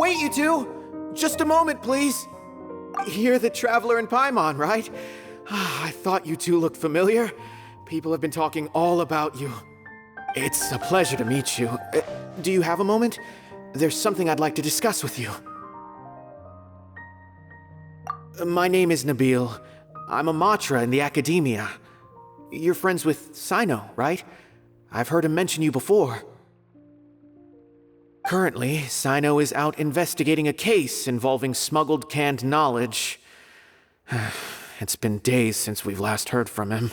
Wait, you two! Just a moment, please. You're the traveler in Paimon, right? I thought you two looked familiar. People have been talking all about you. It's a pleasure to meet you. Do you have a moment? There's something I'd like to discuss with you. My name is Nabil. I'm a matra in the academia. You're friends with Sino, right? I've heard him mention you before. Currently, Sino is out investigating a case involving smuggled canned knowledge. It's been days since we've last heard from him.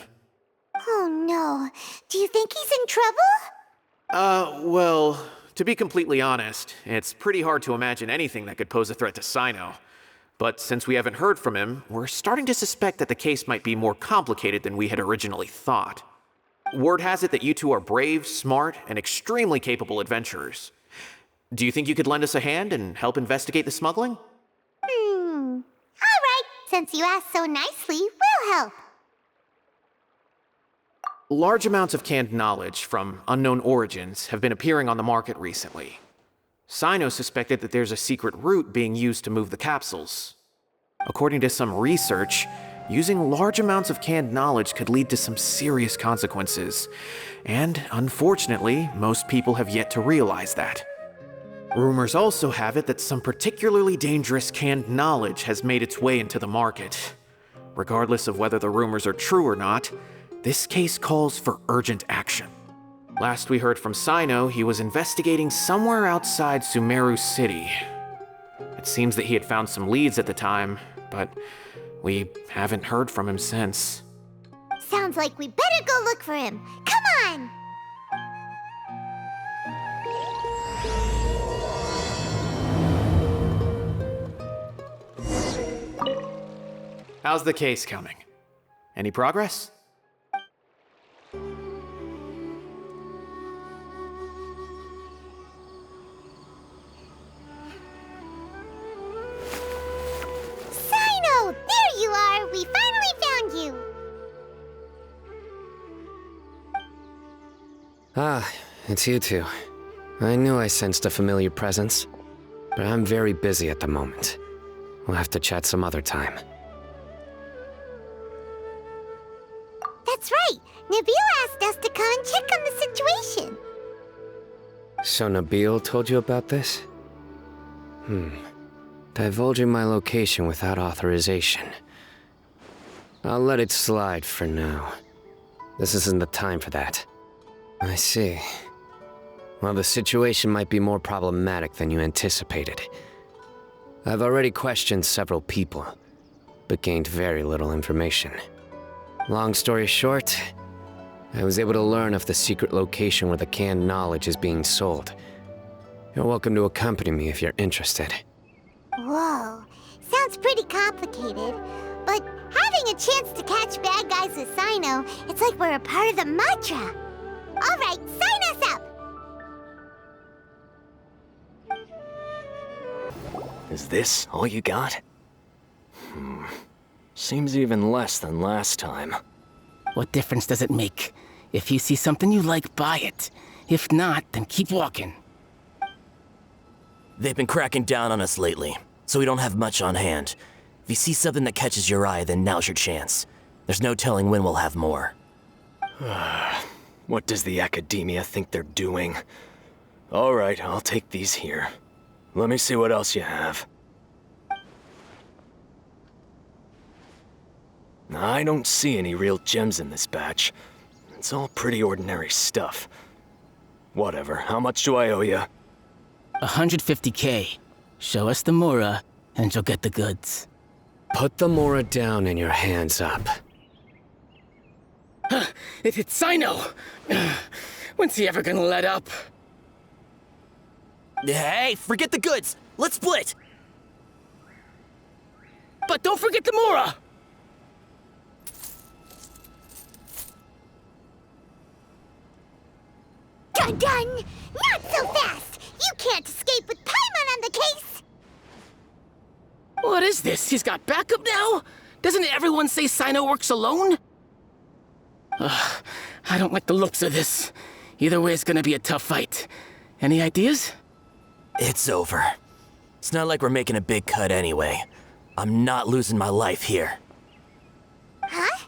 Oh no. Do you think he's in trouble? Well, to be completely honest, it's pretty hard to imagine anything that could pose a threat to Sino. But since we haven't heard from him, we're starting to suspect that the case might be more complicated than we had originally thought. Word has it that you two are brave, smart, and extremely capable adventurers. Do you think you could lend us a hand and help investigate the smuggling? All right. Since you asked so nicely, we'll help. Large amounts of canned knowledge from unknown origins have been appearing on the market recently. Sino suspected that there's a secret route being used to move the capsules. According to some research, using large amounts of canned knowledge could lead to some serious consequences. And unfortunately, most people have yet to realize that. Rumors also have it that some particularly dangerous canned knowledge has made its way into the market. Regardless of whether the rumors are true or not, this case calls for urgent action. Last we heard from Sino, he was investigating somewhere outside Sumeru City. It seems that he had found some leads at the time, but we haven't heard from him since. Sounds like we better go look for him. Come on! How's the case coming? Any progress? Sino! There you are! We finally found you! Ah, it's you two. I knew I sensed a familiar presence, but I'm very busy at the moment. We'll have to chat some other time. That's right! Nabil asked us to come and check on the situation. So Nabil told you about this? Divulging my location without authorization. I'll let it slide for now. This isn't the time for that. I see. Well, the situation might be more problematic than you anticipated. I've already questioned several people, but gained very little information. Long story short, I was able to learn of the secret location where the canned knowledge is being sold. You're welcome to accompany me if you're interested. Whoa. Sounds pretty complicated. But having a chance to catch bad guys with Sino, it's like we're a part of the Matra. All right, sign us up! Is this all you got? Seems even less than last time. What difference does it make? If you see something you like, buy it. If not, then keep walking. They've been cracking down on us lately, so we don't have much on hand. If you see something that catches your eye, then now's your chance. There's no telling when we'll have more. What does the academia think they're doing? All right, I'll take these here. Let me see what else you have. I don't see any real gems in this batch. It's all pretty ordinary stuff. Whatever, how much do I owe you? 150K. Show us the Mora, and you'll get the goods. Put the Mora down and your hands up. It hit Sino! When's he ever gonna let up? Hey, forget the goods! Let's split! But don't forget the Mora! Dun! Not so fast! You can't escape with Paimon on the case! What is this? He's got backup now? Doesn't everyone say Sino works alone? I don't like the looks of this. Either way, it's gonna be a tough fight. Any ideas? It's over. It's not like we're making a big cut anyway. I'm not losing my life here. Huh?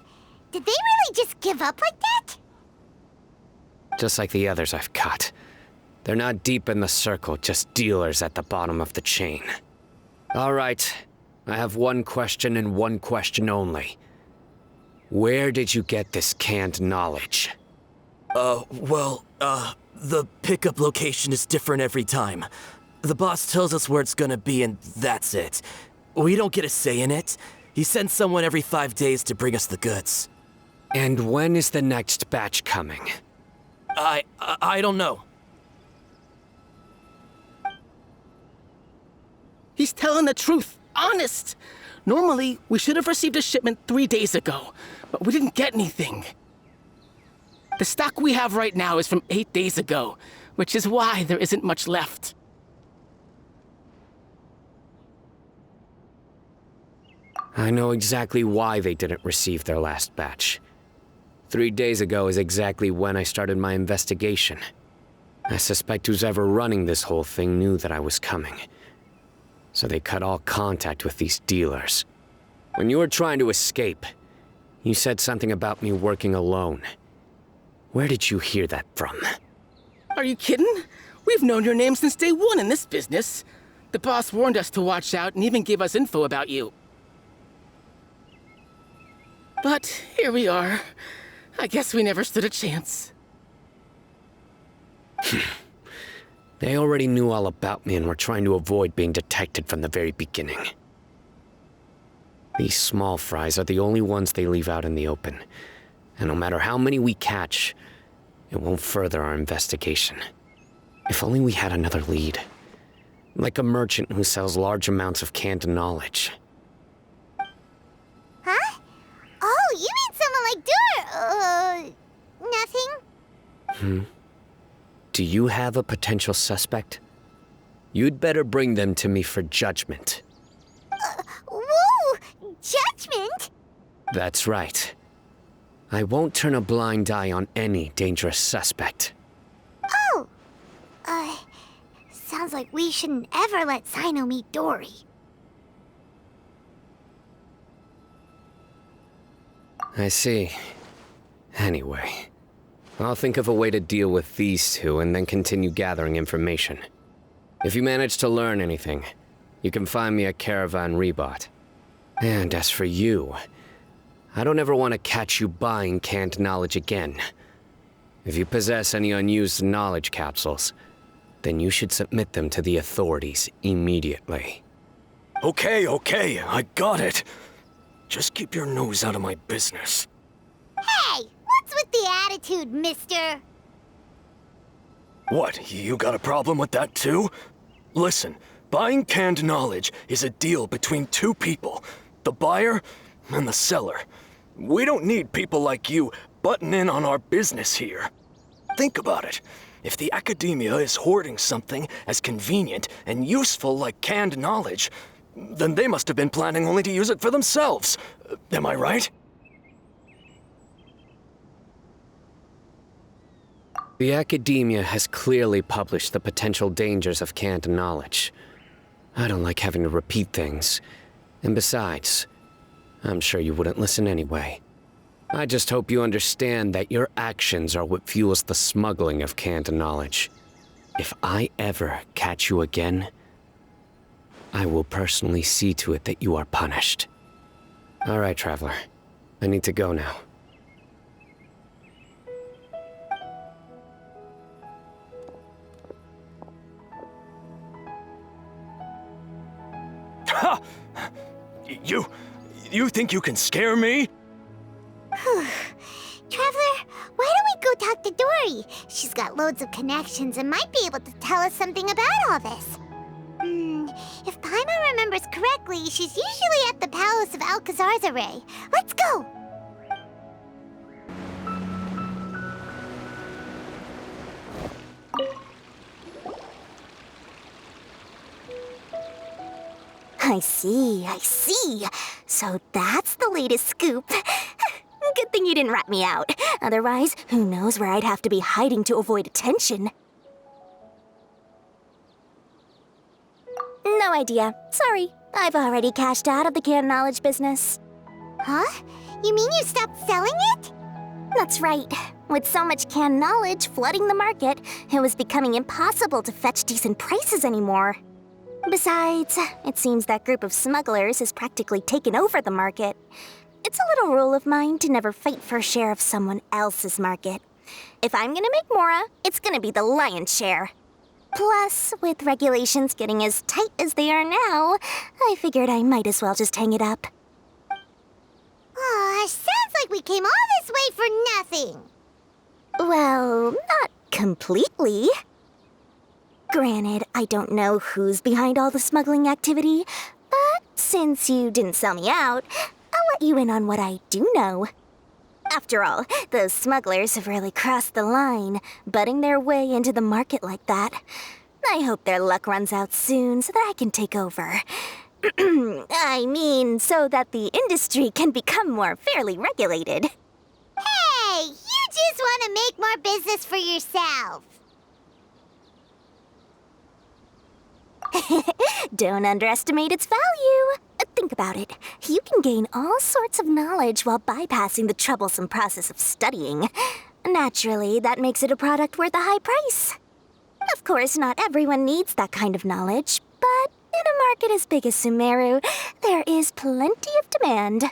Did they really just give up like that? Just like the others I've caught. They're not deep in the circle, just dealers at the bottom of the chain. All right, I have one question and one question only. Where did you get this canned knowledge? The pickup location is different every time. The boss tells us where it's gonna be and that's it. We don't get a say in it. He sends someone every 5 days to bring us the goods. And when is the next batch coming? I don't know. He's telling the truth. Honest. Normally, we should have received a shipment 3 days ago, but we didn't get anything. The stock we have right now is from 8 days ago, which is why there isn't much left. I know exactly why they didn't receive their last batch. 3 days ago is exactly when I started my investigation. I suspect who's ever running this whole thing knew that I was coming. So they cut all contact with these dealers. When you were trying to escape, you said something about me working alone. Where did you hear that from? Are you kidding? We've known your name since day one in this business. The boss warned us to watch out and even gave us info about you. But here we are. I guess we never stood a chance. They already knew all about me and were trying to avoid being detected from the very beginning. These small fries are the only ones they leave out in the open. And no matter how many we catch, it won't further our investigation. If only we had another lead. Like a merchant who sells large amounts of canned knowledge. Huh? Oh, you mean someone like nothing? Do you have a potential suspect? You'd better bring them to me for judgment. Whoa! Judgment? That's right. I won't turn a blind eye on any dangerous suspect. Oh! Sounds like we shouldn't ever let Sino meet Dory. I see. Anyway, I'll think of a way to deal with these two and then continue gathering information. If you manage to learn anything, you can find me at Caravan Rebot. And as for you, I don't ever want to catch you buying canned knowledge again. If you possess any unused knowledge capsules, then you should submit them to the authorities immediately. Okay, I got it. Just keep your nose out of my business. Hey! What's with the attitude, mister? What, you got a problem with that too? Listen, buying canned knowledge is a deal between two people, the buyer and the seller. We don't need people like you butting in on our business here. Think about it. If the academia is hoarding something as convenient and useful like canned knowledge, then they must have been planning only to use it for themselves. Am I right? The academia has clearly published the potential dangers of canned knowledge. I don't like having to repeat things. And besides, I'm sure you wouldn't listen anyway. I just hope you understand that your actions are what fuels the smuggling of canned knowledge. If I ever catch you again, I will personally see to it that you are punished. All right, Traveler. I need to go now. Ha! You think you can scare me? Traveler, why don't we go talk to Dory? She's got loads of connections and might be able to tell us something about all this. If Paimon remembers correctly, she's usually at the Palace of Alcazar's. Let's go! I see. So that's the latest scoop. Good thing you didn't rat me out. Otherwise, who knows where I'd have to be hiding to avoid attention. No idea. Sorry, I've already cashed out of the canned knowledge business. Huh? You mean you stopped selling it? That's right. With so much canned knowledge flooding the market, it was becoming impossible to fetch decent prices anymore. Besides, it seems that group of smugglers has practically taken over the market. It's a little rule of mine to never fight for a share of someone else's market. If I'm gonna make Mora, it's gonna be the lion's share. Plus, with regulations getting as tight as they are now, I figured I might as well just hang it up. Aw, sounds like we came all this way for nothing. Well, not completely. Granted, I don't know who's behind all the smuggling activity, but since you didn't sell me out, I'll let you in on what I do know. After all, those smugglers have really crossed the line, butting their way into the market like that. I hope their luck runs out soon so that I can take over. I mean, so that the industry can become more fairly regulated. Hey, you just want to make more business for yourself. Don't underestimate its value. Think about it. You can gain all sorts of knowledge while bypassing the troublesome process of studying. Naturally, that makes it a product worth a high price. Of course, not everyone needs that kind of knowledge, but in a market as big as Sumeru, there is plenty of demand.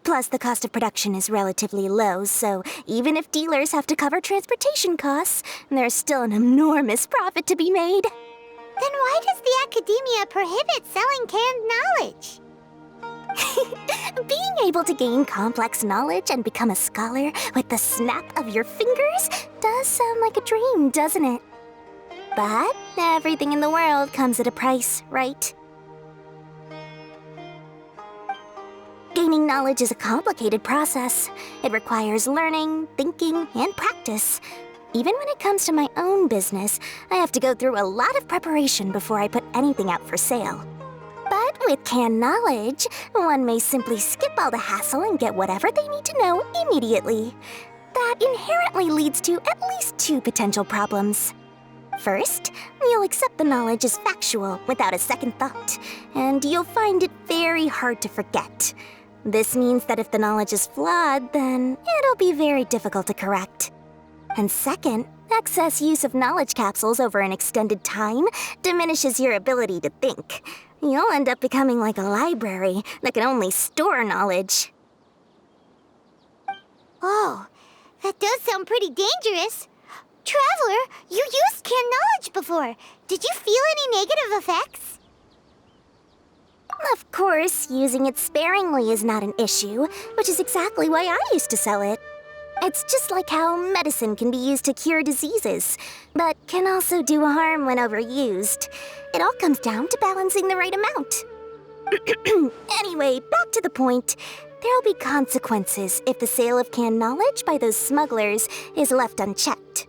Plus, the cost of production is relatively low, so even if dealers have to cover transportation costs, there's still an enormous profit to be made. Then why does the academia prohibit selling canned knowledge? Being able to gain complex knowledge and become a scholar with the snap of your fingers does sound like a dream, doesn't it? But everything in the world comes at a price, right? Gaining knowledge is a complicated process. It requires learning, thinking, and practice. Even when it comes to my own business, I have to go through a lot of preparation before I put anything out for sale. But with canned knowledge, one may simply skip all the hassle and get whatever they need to know immediately. That inherently leads to at least two potential problems. First, you'll accept the knowledge as factual without a second thought, and you'll find it very hard to forget. This means that if the knowledge is flawed, then it'll be very difficult to correct. And second, excess use of knowledge capsules over an extended time diminishes your ability to think. You'll end up becoming like a library that can only store knowledge. Oh, that does sound pretty dangerous. Traveler, you used canned knowledge before. Did you feel any negative effects? Of course, using it sparingly is not an issue, which is exactly why I used to sell it. It's just like how medicine can be used to cure diseases, but can also do harm when overused. It all comes down to balancing the right amount. Anyway, back to the point. There'll be consequences if the sale of canned knowledge by those smugglers is left unchecked.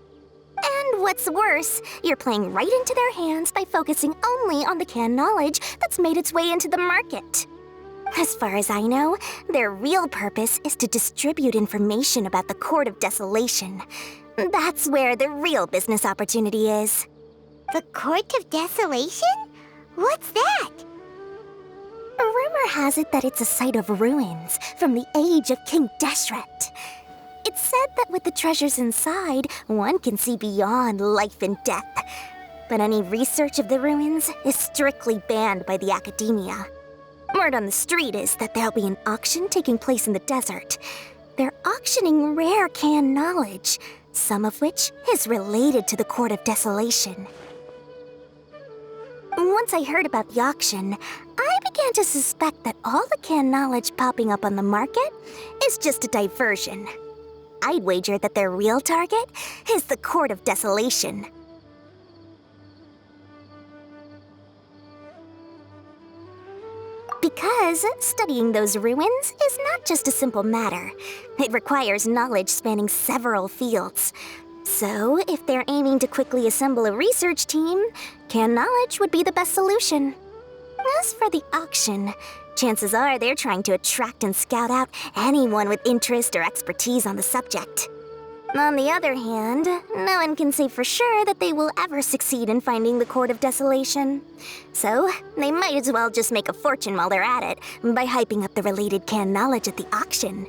And what's worse, you're playing right into their hands by focusing only on the canned knowledge that's made its way into the market. As far as I know, their real purpose is to distribute information about the Court of Desolation. That's where the real business opportunity is. The Court of Desolation? What's that? A rumor has it that it's a site of ruins from the age of King Deshret. It's said that with the treasures inside, one can see beyond life and death. But any research of the ruins is strictly banned by the academia. Word on the street is that there'll be an auction taking place in the desert. They're auctioning rare canned knowledge, some of which is related to the Court of Desolation. Once I heard about the auction, I began to suspect that all the canned knowledge popping up on the market is just a diversion. I'd wager that their real target is the Court of Desolation. Because studying those ruins is not just a simple matter. It requires knowledge spanning several fields. So, if they're aiming to quickly assemble a research team, canned knowledge would be the best solution. As for the auction, chances are they're trying to attract and scout out anyone with interest or expertise on the subject. On the other hand, no one can say for sure that they will ever succeed in finding the Court of Desolation. So, they might as well just make a fortune while they're at it by hyping up the related canned knowledge at the auction.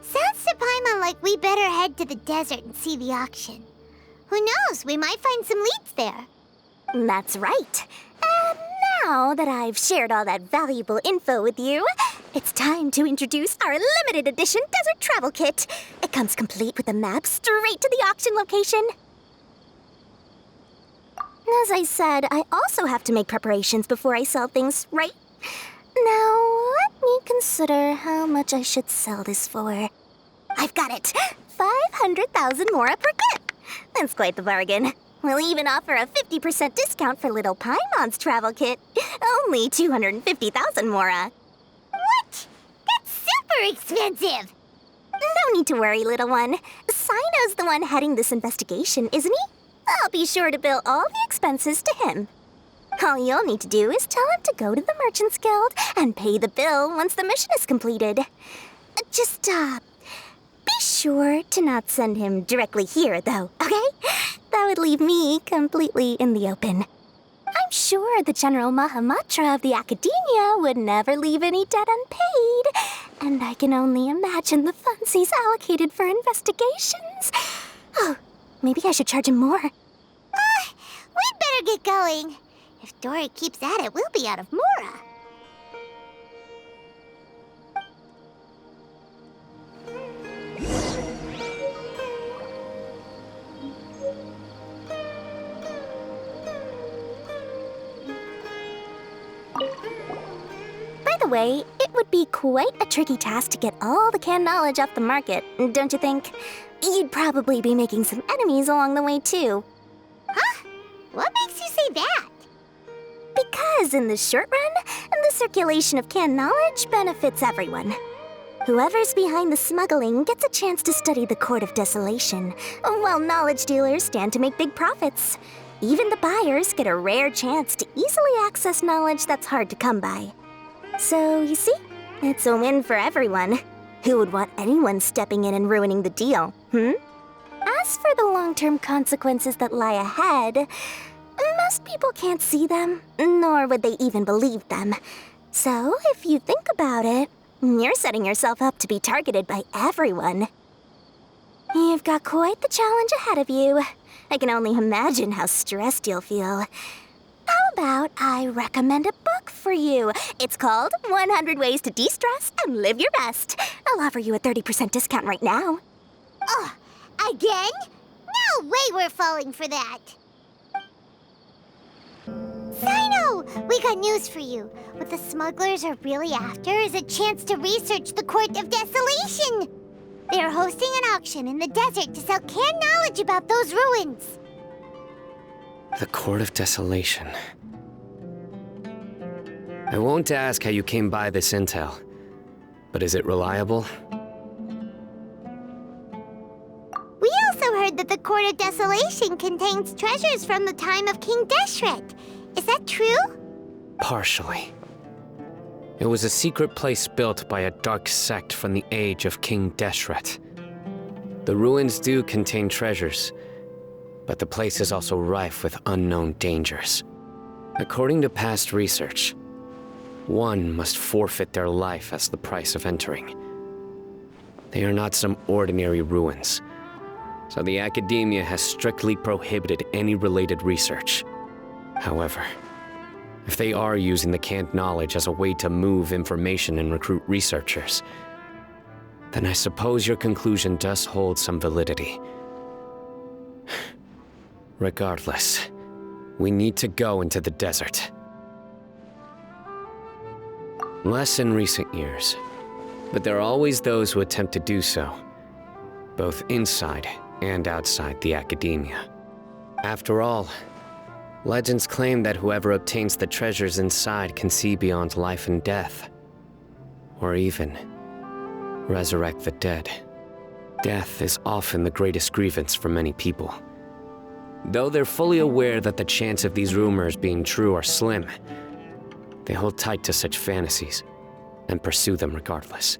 Sounds to Paimon like we better head to the desert and see the auction. Who knows, we might find some leads there. That's right. And now that I've shared all that valuable info with you, it's time to introduce our limited edition desert travel kit. It comes complete with a map straight to the auction location. As I said, I also have to make preparations before I sell things, right? Now, let me consider how much I should sell this for. I've got it! 500,000 mora per kit! That's quite the bargain. We'll even offer a 50% discount for little Paimon's travel kit. Only 250,000 mora. What? That's super expensive! No need to worry, little one. Sino's the one heading this investigation, isn't he? I'll be sure to bill all the expenses to him. All you'll need to do is tell him to go to the Merchants Guild and pay the bill once the mission is completed. Just, be sure to not send him directly here, though, okay? That would leave me completely in the open. I'm sure the General Mahamatra of the Academia would never leave any debt unpaid, and I can only imagine the funds he's allocated for investigations. Oh, maybe I should charge him more. We'd better get going. If Dory keeps at it, we'll be out of mora. By the way, it would be quite a tricky task to get all the canned knowledge off the market, don't you think? You'd probably be making some enemies along the way, too. Huh? What makes you say that? Because in the short run, the circulation of canned knowledge benefits everyone. Whoever's behind the smuggling gets a chance to study the Court of Desolation, while knowledge dealers stand to make big profits. Even the buyers get a rare chance to easily access knowledge that's hard to come by. So, you see, it's a win for everyone. Who would want anyone stepping in and ruining the deal, As for the long-term consequences that lie ahead, most people can't see them, nor would they even believe them. So, if you think about it, you're setting yourself up to be targeted by everyone. You've got quite the challenge ahead of you. I can only imagine how stressed you'll feel. How about I recommend a book for you? It's called 100 Ways to De-Stress and Live Your Best. I'll offer you a 30% discount right now. Oh, again? No way we're falling for that. Sino, we got news for you. What the smugglers are really after is a chance to research the Court of Desolation. They are hosting an auction in the desert to sell canned knowledge about those ruins. The Court of Desolation. I won't ask how you came by this intel, but is it reliable? We also heard that the Court of Desolation contains treasures from the time of King Deshret. Is that true? Partially. It was a secret place built by a dark sect from the age of King Deshret. The ruins do contain treasures, but the place is also rife with unknown dangers. According to past research, one must forfeit their life as the price of entering. They are not some ordinary ruins, so the Academia has strictly prohibited any related research. However, if they are using the canned knowledge as a way to move information and recruit researchers, then I suppose your conclusion does hold some validity. Regardless, we need to go into the desert. Less in recent years, but there are always those who attempt to do so, both inside and outside the Academia. After all, legends claim that whoever obtains the treasures inside can see beyond life and death, or even resurrect the dead. Death is often the greatest grievance for many people. Though they're fully aware that the chance of these rumors being true are slim, they hold tight to such fantasies and pursue them regardless.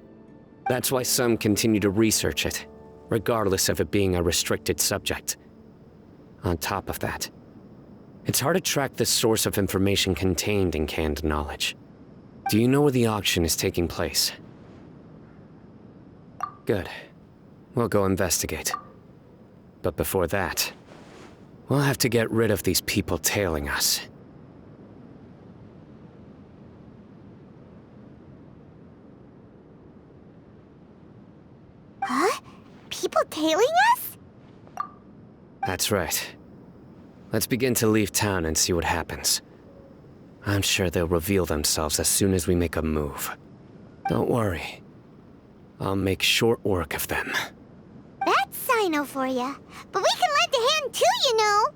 That's why some continue to research it, regardless of it being a restricted subject. On top of that, it's hard to track the source of information contained in canned knowledge. Do you know where the auction is taking place? Good. We'll go investigate. But before that, we'll have to get rid of these people tailing us. Huh? People tailing us? That's right. Let's begin to leave town and see what happens. I'm sure they'll reveal themselves as soon as we make a move. Don't worry. I'll make short work of them. That's Sino for ya. But we can lend a hand too, you know.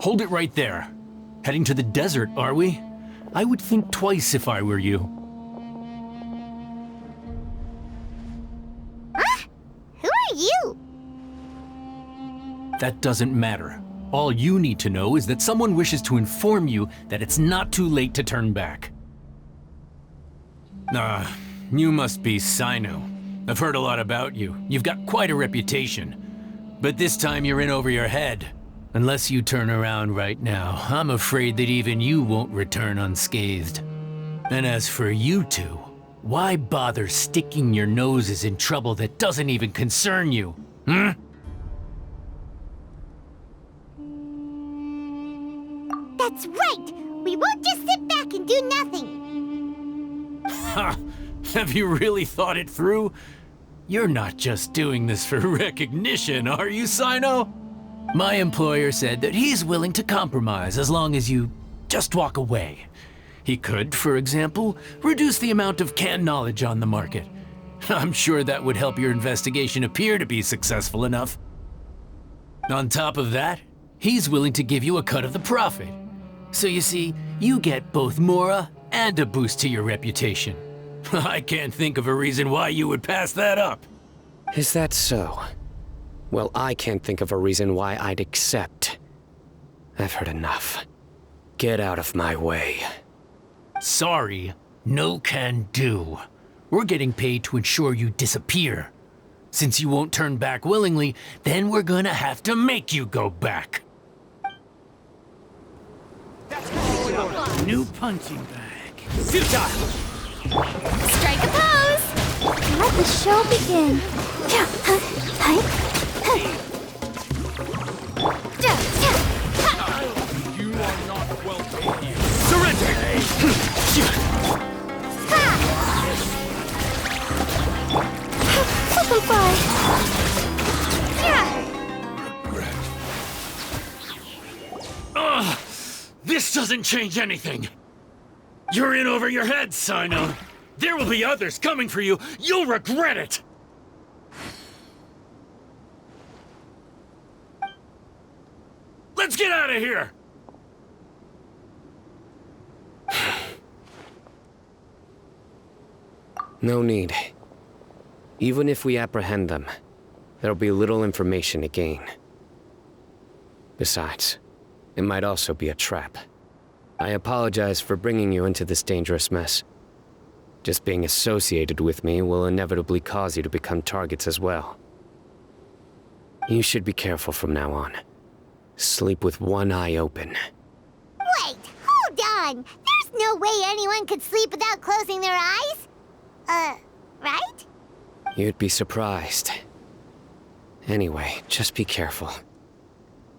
Hold it right there. Heading to the desert, are we? I would think twice if I were you. Huh? Who are you? That doesn't matter. All you need to know is that someone wishes to inform you that it's not too late to turn back. You must be Sino. I've heard a lot about you. You've got quite a reputation. But this time you're in over your head. Unless you turn around right now, I'm afraid that even you won't return unscathed. And as for you two, why bother sticking your noses in trouble that doesn't even concern you? That's right! We won't just sit back and do nothing! Ha! Have you really thought it through? You're not just doing this for recognition, are you, Sino? My employer said that he's willing to compromise as long as you just walk away. He could, for example, reduce the amount of canned knowledge on the market. I'm sure that would help your investigation appear to be successful enough. On top of that, he's willing to give you a cut of the profit. So you see, you get both Mora and a boost to your reputation. I can't think of a reason why you would pass that up. Is that so? Well, I can't think of a reason why I'd accept. I've heard enough. Get out of my way. Sorry, no can do. We're getting paid to ensure you disappear. Since you won't turn back willingly, then we're gonna have to make you go back. New punching bag. Futile! Strike a pose! Let the show begin. You are not welcome here. Surrender! This doesn't change anything. You're in over your head, Sino. There will be others coming for you. You'll regret it. Let's get out of here! No need. Even if we apprehend them, there'll be little information to gain. Besides, it might also be a trap. I apologize for bringing you into this dangerous mess. Just being associated with me will inevitably cause you to become targets as well. You should be careful from now on. Sleep with one eye open. Wait, hold on! There's no way anyone could sleep without closing their eyes? Right? You'd be surprised. Anyway, just be careful.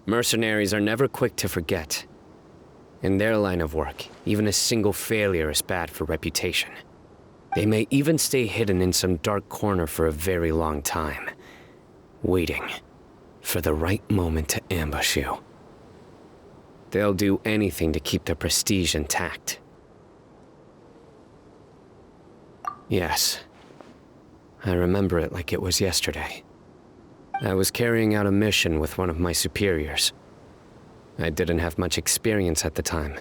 Mercenaries are never quick to forget. In their line of work, even a single failure is bad for reputation. They may even stay hidden in some dark corner for a very long time, waiting for the right moment to ambush you. They'll do anything to keep their prestige intact. Yes, I remember it like it was yesterday. I was carrying out a mission with one of my superiors. I didn't have much experience at the time,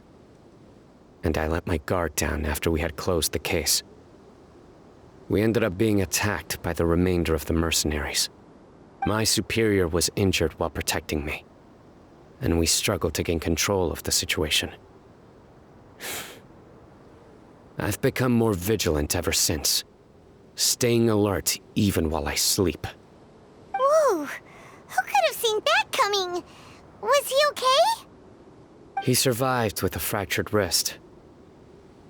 and I let my guard down after we had closed the case. We ended up being attacked by the remainder of the mercenaries. My superior was injured while protecting me, and we struggled to gain control of the situation. I've become more vigilant ever since, staying alert even while I sleep. Whoa! Who could have seen that coming? Was he okay? He survived with a fractured wrist.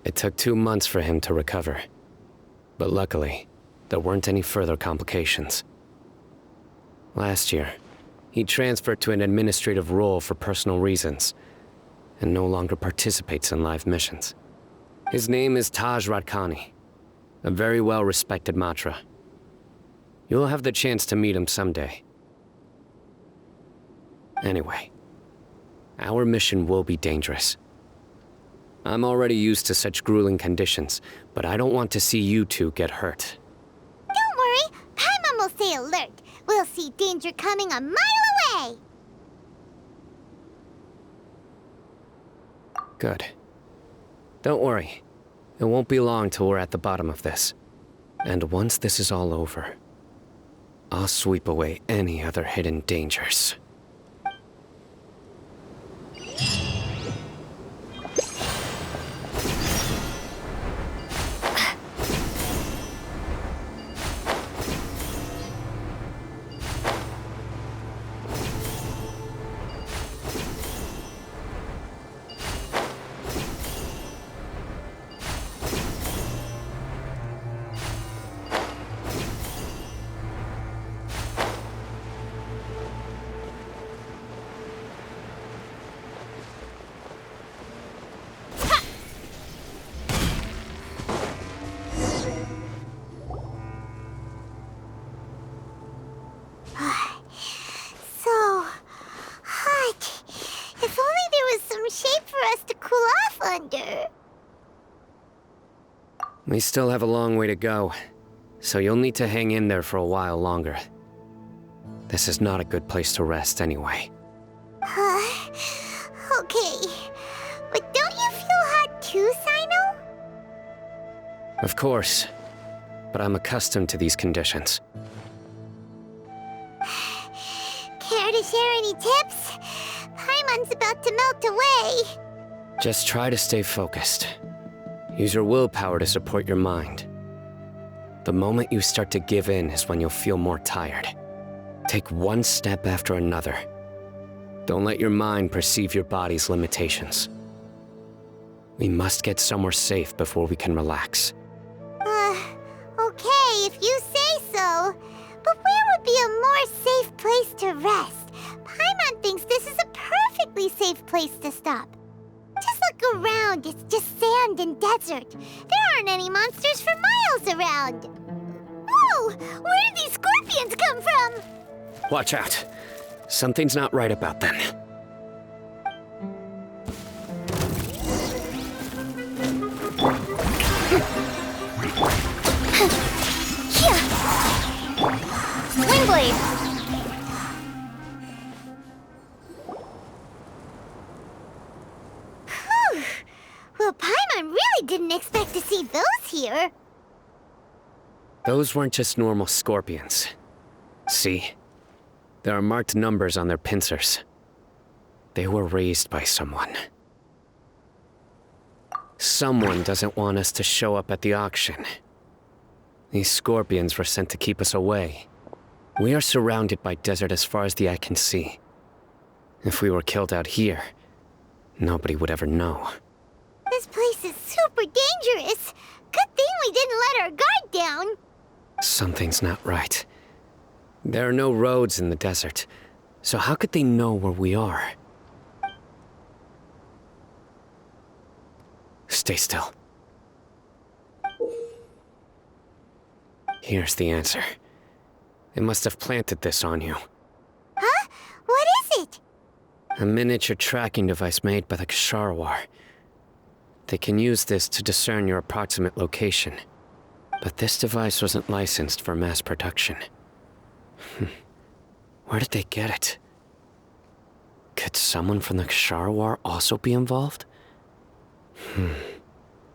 It took 2 months for him to recover. But luckily, there weren't any further complications. Last year, he transferred to an administrative role for personal reasons, and no longer participates in live missions. His name is Taj Radkani, a very well-respected Matra. You'll have the chance to meet him someday. Anyway, our mission will be dangerous. I'm already used to such grueling conditions, but I don't want to see you two get hurt. Don't worry, Paimon will stay alert. We'll see danger coming a mile away. Good. Don't worry. It won't be long till we're at the bottom of this. And once this is all over, I'll sweep away any other hidden dangers. So hot. If only there was some shade for us to cool off under. We still have a long way to go, so you'll need to hang in there for a while longer. This is not a good place to rest anyway. Okay. But don't you feel hot too, Sino? Of course, but I'm accustomed to these conditions. Care to share any tips? Paimon's about to melt away. Just try to stay focused. Use your willpower to support your mind. The moment you start to give in is when you'll feel more tired. Take one step after another. Don't let your mind perceive your body's limitations. We must get somewhere safe before we can relax. Okay, if you say so. But where would be a more safe place to rest? Paimon thinks this is a perfectly safe place to stop. Just look around, it's just sand and desert. There aren't any monsters for miles around. Whoa! Where did these scorpions come from? Watch out. Something's not right about them. Windblade! Whew. Well, Paimon really didn't expect to see those here. Those weren't just normal scorpions. See? There are marked numbers on their pincers. They were raised by someone. Someone doesn't want us to show up at the auction. These scorpions were sent to keep us away. We are surrounded by desert as far as the eye can see. If we were killed out here, nobody would ever know. This place is super dangerous. Good thing we didn't let our guard down. Something's not right. There are no roads in the desert, so how could they know where we are? Stay still. Here's the answer. They must have planted this on you. Huh? What is it? A miniature tracking device made by the Ksharawar. They can use this to discern your approximate location. But this device wasn't licensed for mass production. Where did they get it? Could someone from the Ksharawar also be involved?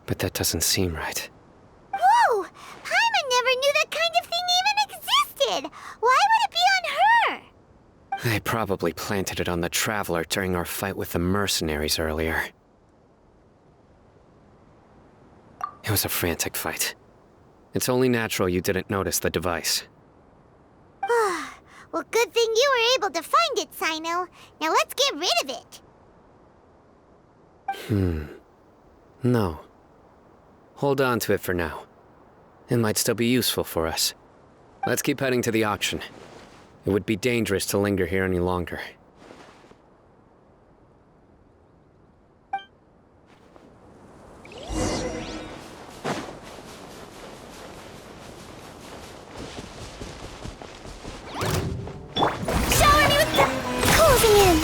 But that doesn't seem right. Whoa! Paimon never knew that kind of thing even existed! Why would it be on her? They probably planted it on the Traveler during our fight with the mercenaries earlier. It was a frantic fight. It's only natural you didn't notice the device. Well, good thing you were able to find it, Sino. Now let's get rid of it. No. Hold on to it for now. It might still be useful for us. Let's keep heading to the auction. It would be dangerous to linger here any longer. Shower me with the closing in.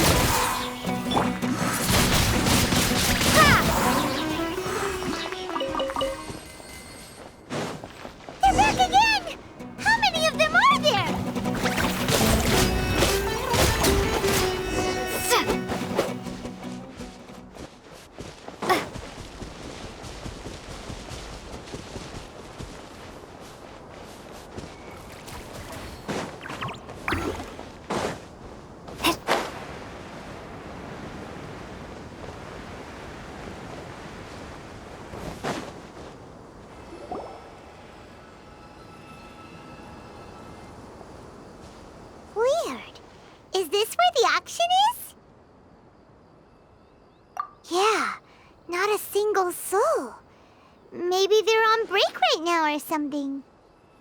They're back again! How many of them are there? Weird. Is this where the auction is? Yeah, not a single soul. Maybe they're on break right now or something.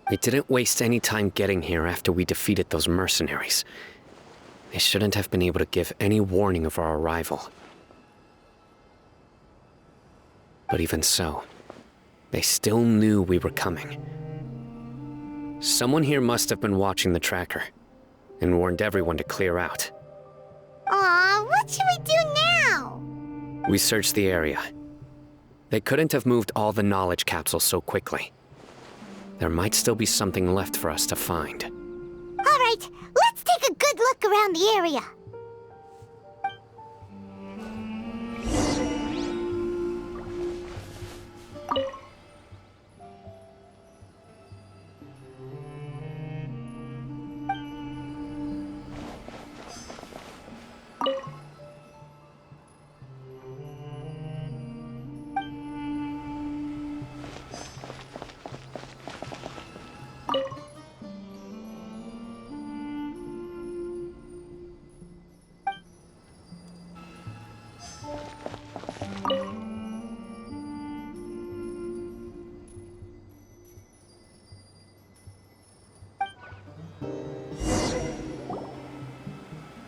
We didn't waste any time getting here after we defeated those mercenaries. They shouldn't have been able to give any warning of our arrival. But even so, they still knew we were coming. Someone here must have been watching the tracker and warned everyone to clear out. Aw, what should we do now? We searched the area. They couldn't have moved all the knowledge capsules so quickly. There might still be something left for us to find. All right, let's take a good look around the area.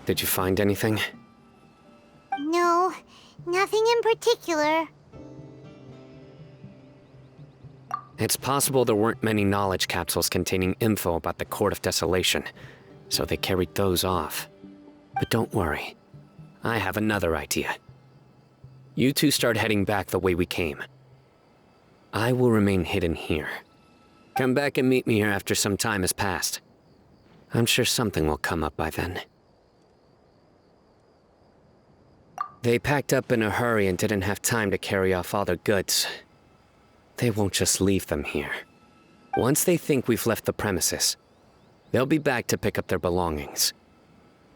Did you find anything? No, nothing in particular. It's possible there weren't many knowledge capsules containing info about the Court of Desolation, so they carried those off. But don't worry. I have another idea. You two start heading back the way we came. I will remain hidden here. Come back and meet me here after some time has passed. I'm sure something will come up by then. They packed up in a hurry and didn't have time to carry off all their goods. They won't just leave them here. Once they think we've left the premises, they'll be back to pick up their belongings.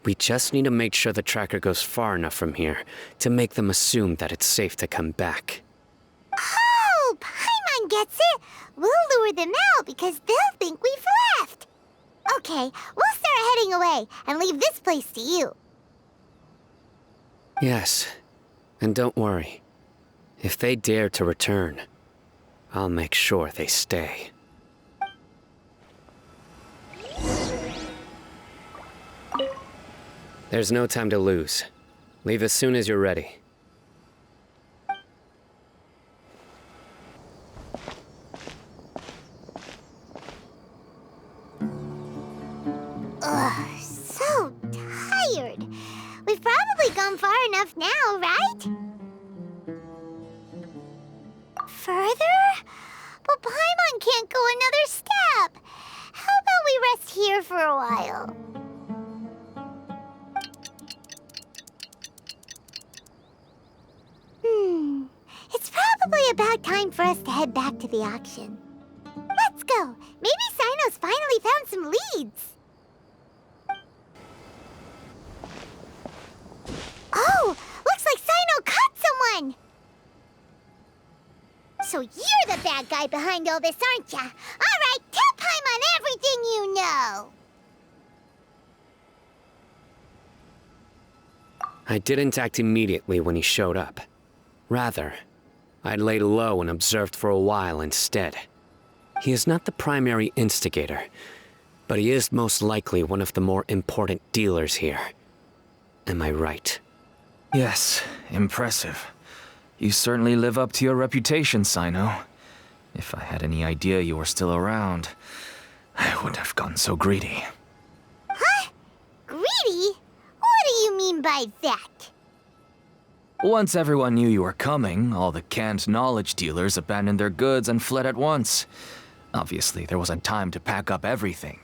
We just need to make sure the tracker goes far enough from here to make them assume that it's safe to come back. Oh, Paimon gets it. We'll lure them out because they'll think we've left. Okay, we'll start heading away and leave this place to you. Yes, and don't worry. If they dare to return, I'll make sure they stay. There's no time to lose. Leave as soon as you're ready. Ugh, so tired. We've probably gone far enough now, right? Further? But Paimon can't go another step. How about we rest here for a while? It's probably about time for us to head back to the auction. Let's go. Maybe Sino's finally found some leads. Oh, looks like Sino caught someone! So you're the bad bad guy behind all this, aren't ya? All right, tell Paimon everything you know. I didn't act immediately when he showed up. Rather, I laid low and observed for a while instead. He is not the primary instigator, but he is most likely one of the more important dealers here. Am I right? Yes, impressive. You certainly live up to your reputation, Sino. If I had any idea you were still around, I wouldn't have gotten so greedy. Huh? Greedy? What do you mean by that? Once everyone knew you were coming, all the canned knowledge dealers abandoned their goods and fled at once. Obviously, there wasn't time to pack up everything.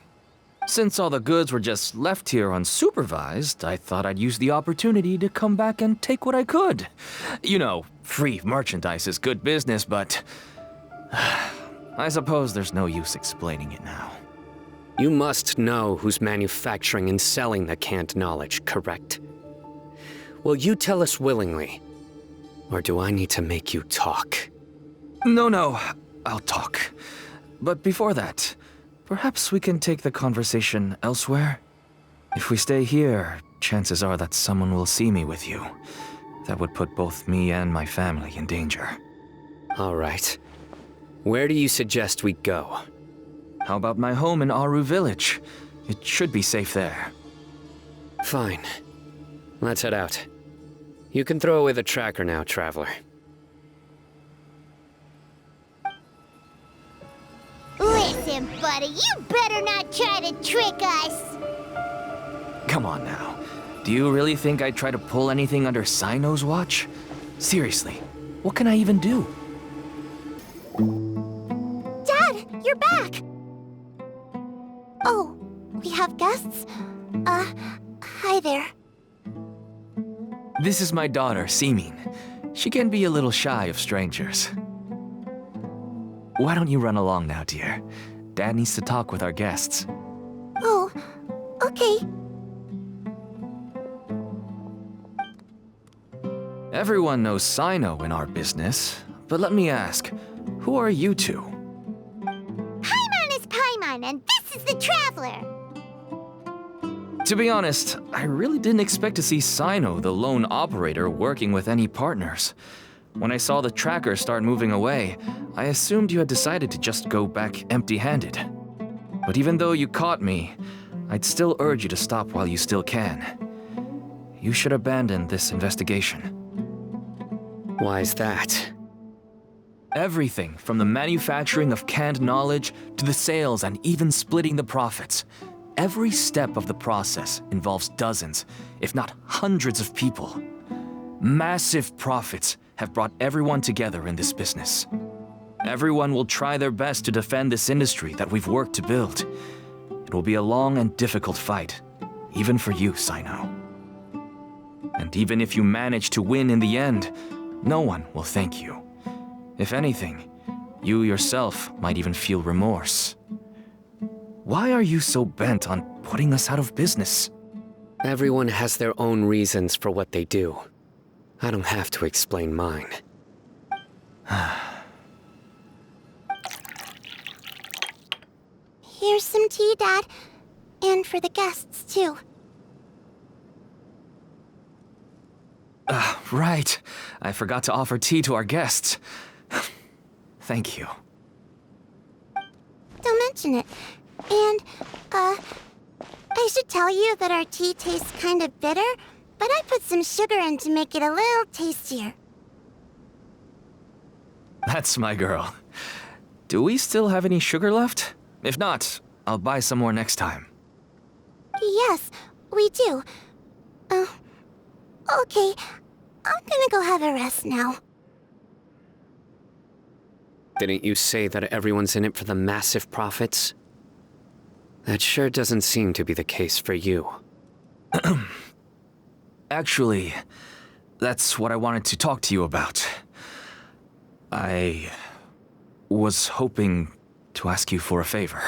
Since all the goods were just left here unsupervised, I thought I'd use the opportunity to come back and take what I could. You know, free merchandise is good business, but I suppose there's no use explaining it now. You must know who's manufacturing and selling the canned knowledge, correct? Will you tell us willingly? Or do I need to make you talk? No, I'll talk. But before that, perhaps we can take the conversation elsewhere? If we stay here, chances are that someone will see me with you. That would put both me and my family in danger. All right. Where do you suggest we go? How about my home in Aru Village? It should be safe there. Fine. Let's head out. You can throw away the tracker now, traveler. Listen, buddy, you better not try to trick us. Come on now. Do you really think I'd try to pull anything under Sino's watch? Seriously, what can I even do? Dad, you're back! Oh, we have guests? Hi there. This is my daughter, Simin. She can be a little shy of strangers. Why don't you run along now, dear? Dad needs to talk with our guests. Oh, okay. Everyone knows Sino in our business, but let me ask, who are you two? Paimon is Paimon, and this is the Traveler. To be honest, I really didn't expect to see Sino, the lone operator, working with any partners. When I saw the tracker start moving away, I assumed you had decided to just go back empty-handed. But even though you caught me, I'd still urge you to stop while you still can. You should abandon this investigation. Why is that? Everything from the manufacturing of canned knowledge to the sales and even splitting the profits. Every step of the process involves dozens, if not hundreds of people. Massive profits have brought everyone together in this business. Everyone will try their best to defend this industry that we've worked to build. It will be a long and difficult fight, even for you, Sino. And even if you manage to win in the end, no one will thank you. If anything, you yourself might even feel remorse. Why are you so bent on putting us out of business? Everyone has their own reasons for what they do. I don't have to explain mine. Here's some tea, Dad. And for the guests, too. Right. I forgot to offer tea to our guests. Thank you. Don't mention it. And, I should tell you that our tea tastes kind of bitter, but I put some sugar in to make it a little tastier. That's my girl. Do we still have any sugar left? If not, I'll buy some more next time. Yes, we do. Okay. I'm gonna go have a rest now. Didn't you say that everyone's in it for the massive profits? That sure doesn't seem to be the case for you. Actually, that's what I wanted to talk to you about. I was hoping to ask you for a favor.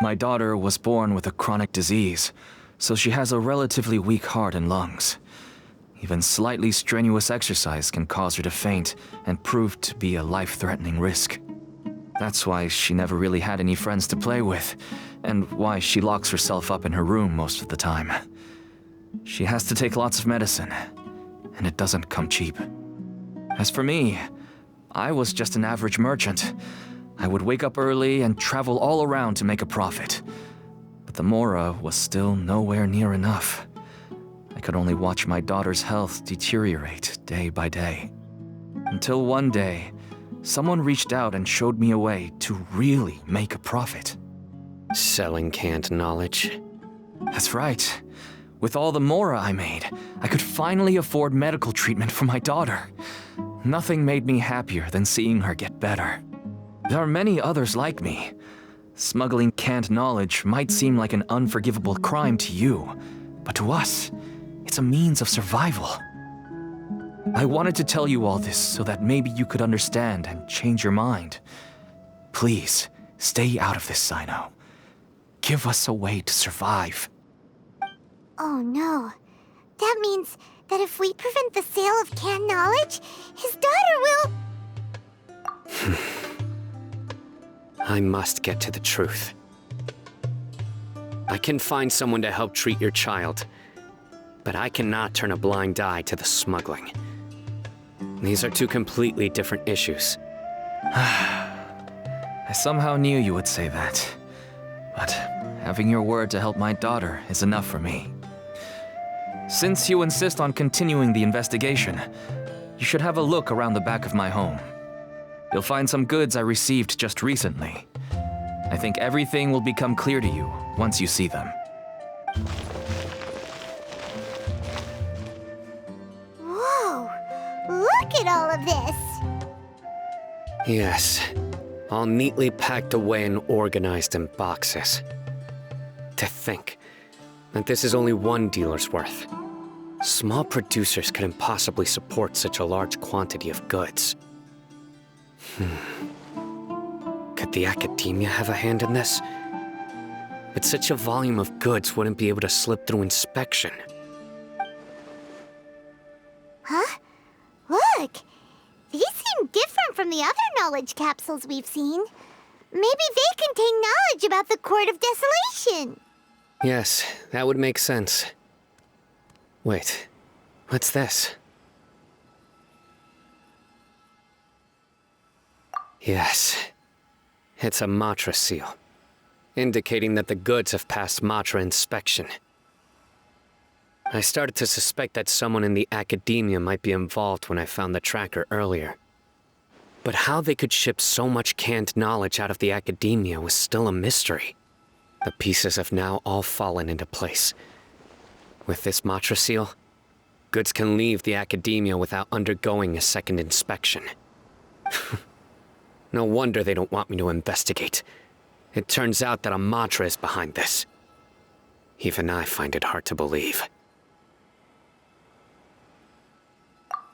My daughter was born with a chronic disease, so she has a relatively weak heart and lungs. Even slightly strenuous exercise can cause her to faint and prove to be a life-threatening risk. That's why she never really had any friends to play with, and why she locks herself up in her room most of the time. She has to take lots of medicine, and it doesn't come cheap. As for me, I was just an average merchant. I would wake up early and travel all around to make a profit. But the Mora was still nowhere near enough. I could only watch my daughter's health deteriorate day by day. Until one day, someone reached out and showed me a way to really make a profit. Selling canned knowledge? That's right. With all the Mora I made, I could finally afford medical treatment for my daughter. Nothing made me happier than seeing her get better. There are many others like me. Smuggling canned knowledge might seem like an unforgivable crime to you, but to us, it's a means of survival. I wanted to tell you all this so that maybe you could understand and change your mind. Please, stay out of this, Sino. Give us a way to survive. Oh no. That means that if we prevent the sale of canned knowledge, his daughter will... I must get to the truth. I can find someone to help treat your child, but I cannot turn a blind eye to the smuggling. These are two completely different issues. I somehow knew you would say that. But having your word to help my daughter is enough for me. Since you insist on continuing the investigation, you should have a look around the back of my home. You'll find some goods I received just recently. I think everything will become clear to you once you see them. Whoa! Look at all of this! Yes, all neatly packed away and organized in boxes. To think that this is only one dealer's worth. Small producers couldn't possibly support such a large quantity of goods. Could the academia have a hand in this? But such a volume of goods wouldn't be able to slip through inspection. Huh? Look! These seem different from the other knowledge capsules we've seen. Maybe they contain knowledge about the Court of Desolation. Yes, that would make sense. Wait, what's this? Yes, it's a Matra seal, indicating that the goods have passed Matra inspection. I started to suspect that someone in the academia might be involved when I found the tracker earlier. But how they could ship so much canned knowledge out of the academia was still a mystery. The pieces have now all fallen into place. With this Matra seal, goods can leave the academia without undergoing a second inspection. No wonder they don't want me to investigate. It turns out that a Matra is behind this. Even I find it hard to believe.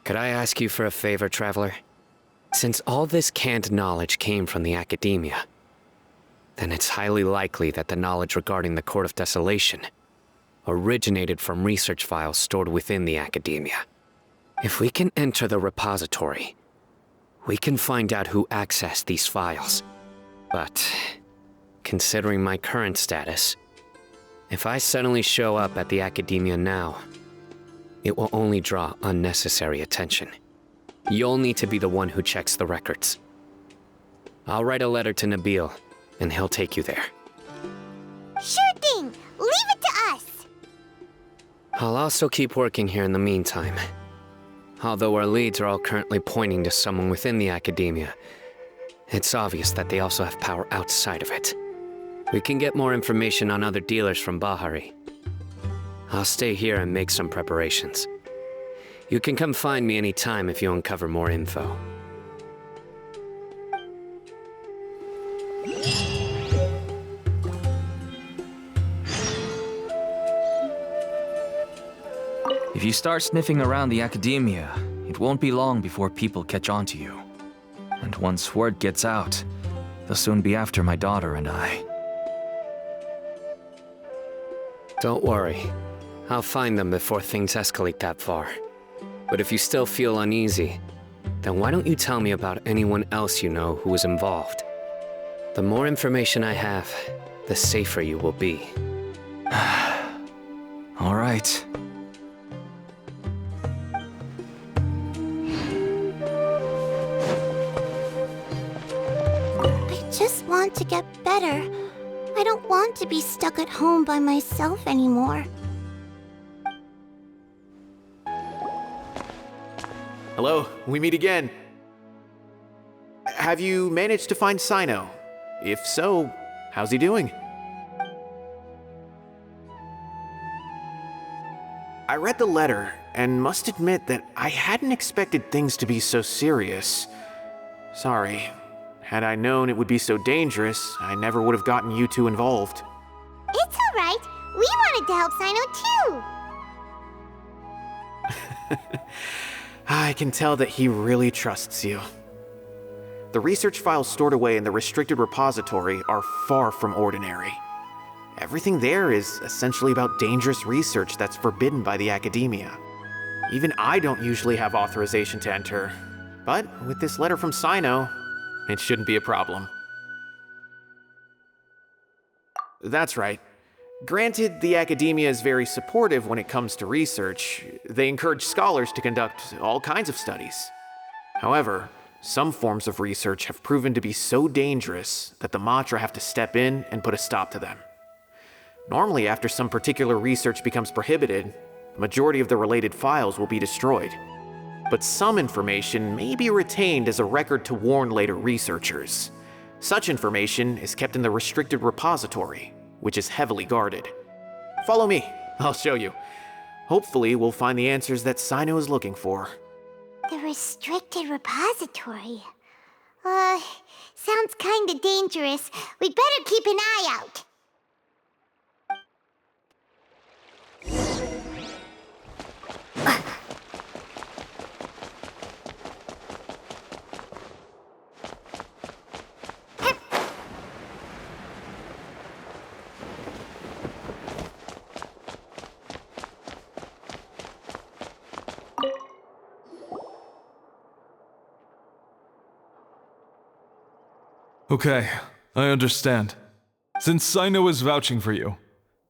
Could I ask you for a favor, Traveler? Since all this canned knowledge came from the academia, then it's highly likely that the knowledge regarding the Court of Desolation originated from research files stored within the academia. If we can enter the repository, we can find out who accessed these files. But, considering my current status, if I suddenly show up at the academia now, it will only draw unnecessary attention. You'll need to be the one who checks the records. I'll write a letter to Nabil, and he'll take you there. Sure thing! Leave it to us! I'll also keep working here in the meantime. Although our leads are all currently pointing to someone within the academia, it's obvious that they also have power outside of it. We can get more information on other dealers from Bahari. I'll stay here and make some preparations. You can come find me anytime if you uncover more info. If you start sniffing around the academia, it won't be long before people catch on to you. And once word gets out, they'll soon be after my daughter and I. Don't worry. I'll find them before things escalate that far. But if you still feel uneasy, then why don't you tell me about anyone else you know who was involved? The more information I have, the safer you will be. All right. I just want to get better. I don't want to be stuck at home by myself anymore. Hello, we meet again. Have you managed to find Sino? If so, how's he doing? I read the letter and must admit that I hadn't expected things to be so serious. Sorry. Had I known it would be so dangerous, I never would have gotten you two involved. It's alright. We wanted to help Sino too. I can tell that he really trusts you. The research files stored away in the restricted repository are far from ordinary. Everything there is essentially about dangerous research that's forbidden by the academia. Even I don't usually have authorization to enter, but with this letter from Sino, it shouldn't be a problem. That's right. Granted, the academia is very supportive when it comes to research. They encourage scholars to conduct all kinds of studies. However, some forms of research have proven to be so dangerous that the Matra have to step in and put a stop to them. Normally, after some particular research becomes prohibited, the majority of the related files will be destroyed. But some information may be retained as a record to warn later researchers. Such information is kept in the restricted repository, which is heavily guarded. Follow me, I'll show you. Hopefully, we'll find the answers that Sino is looking for. The restricted repository. Sounds kinda dangerous. We'd better keep an eye out. Okay, I understand. Since Sino is vouching for you,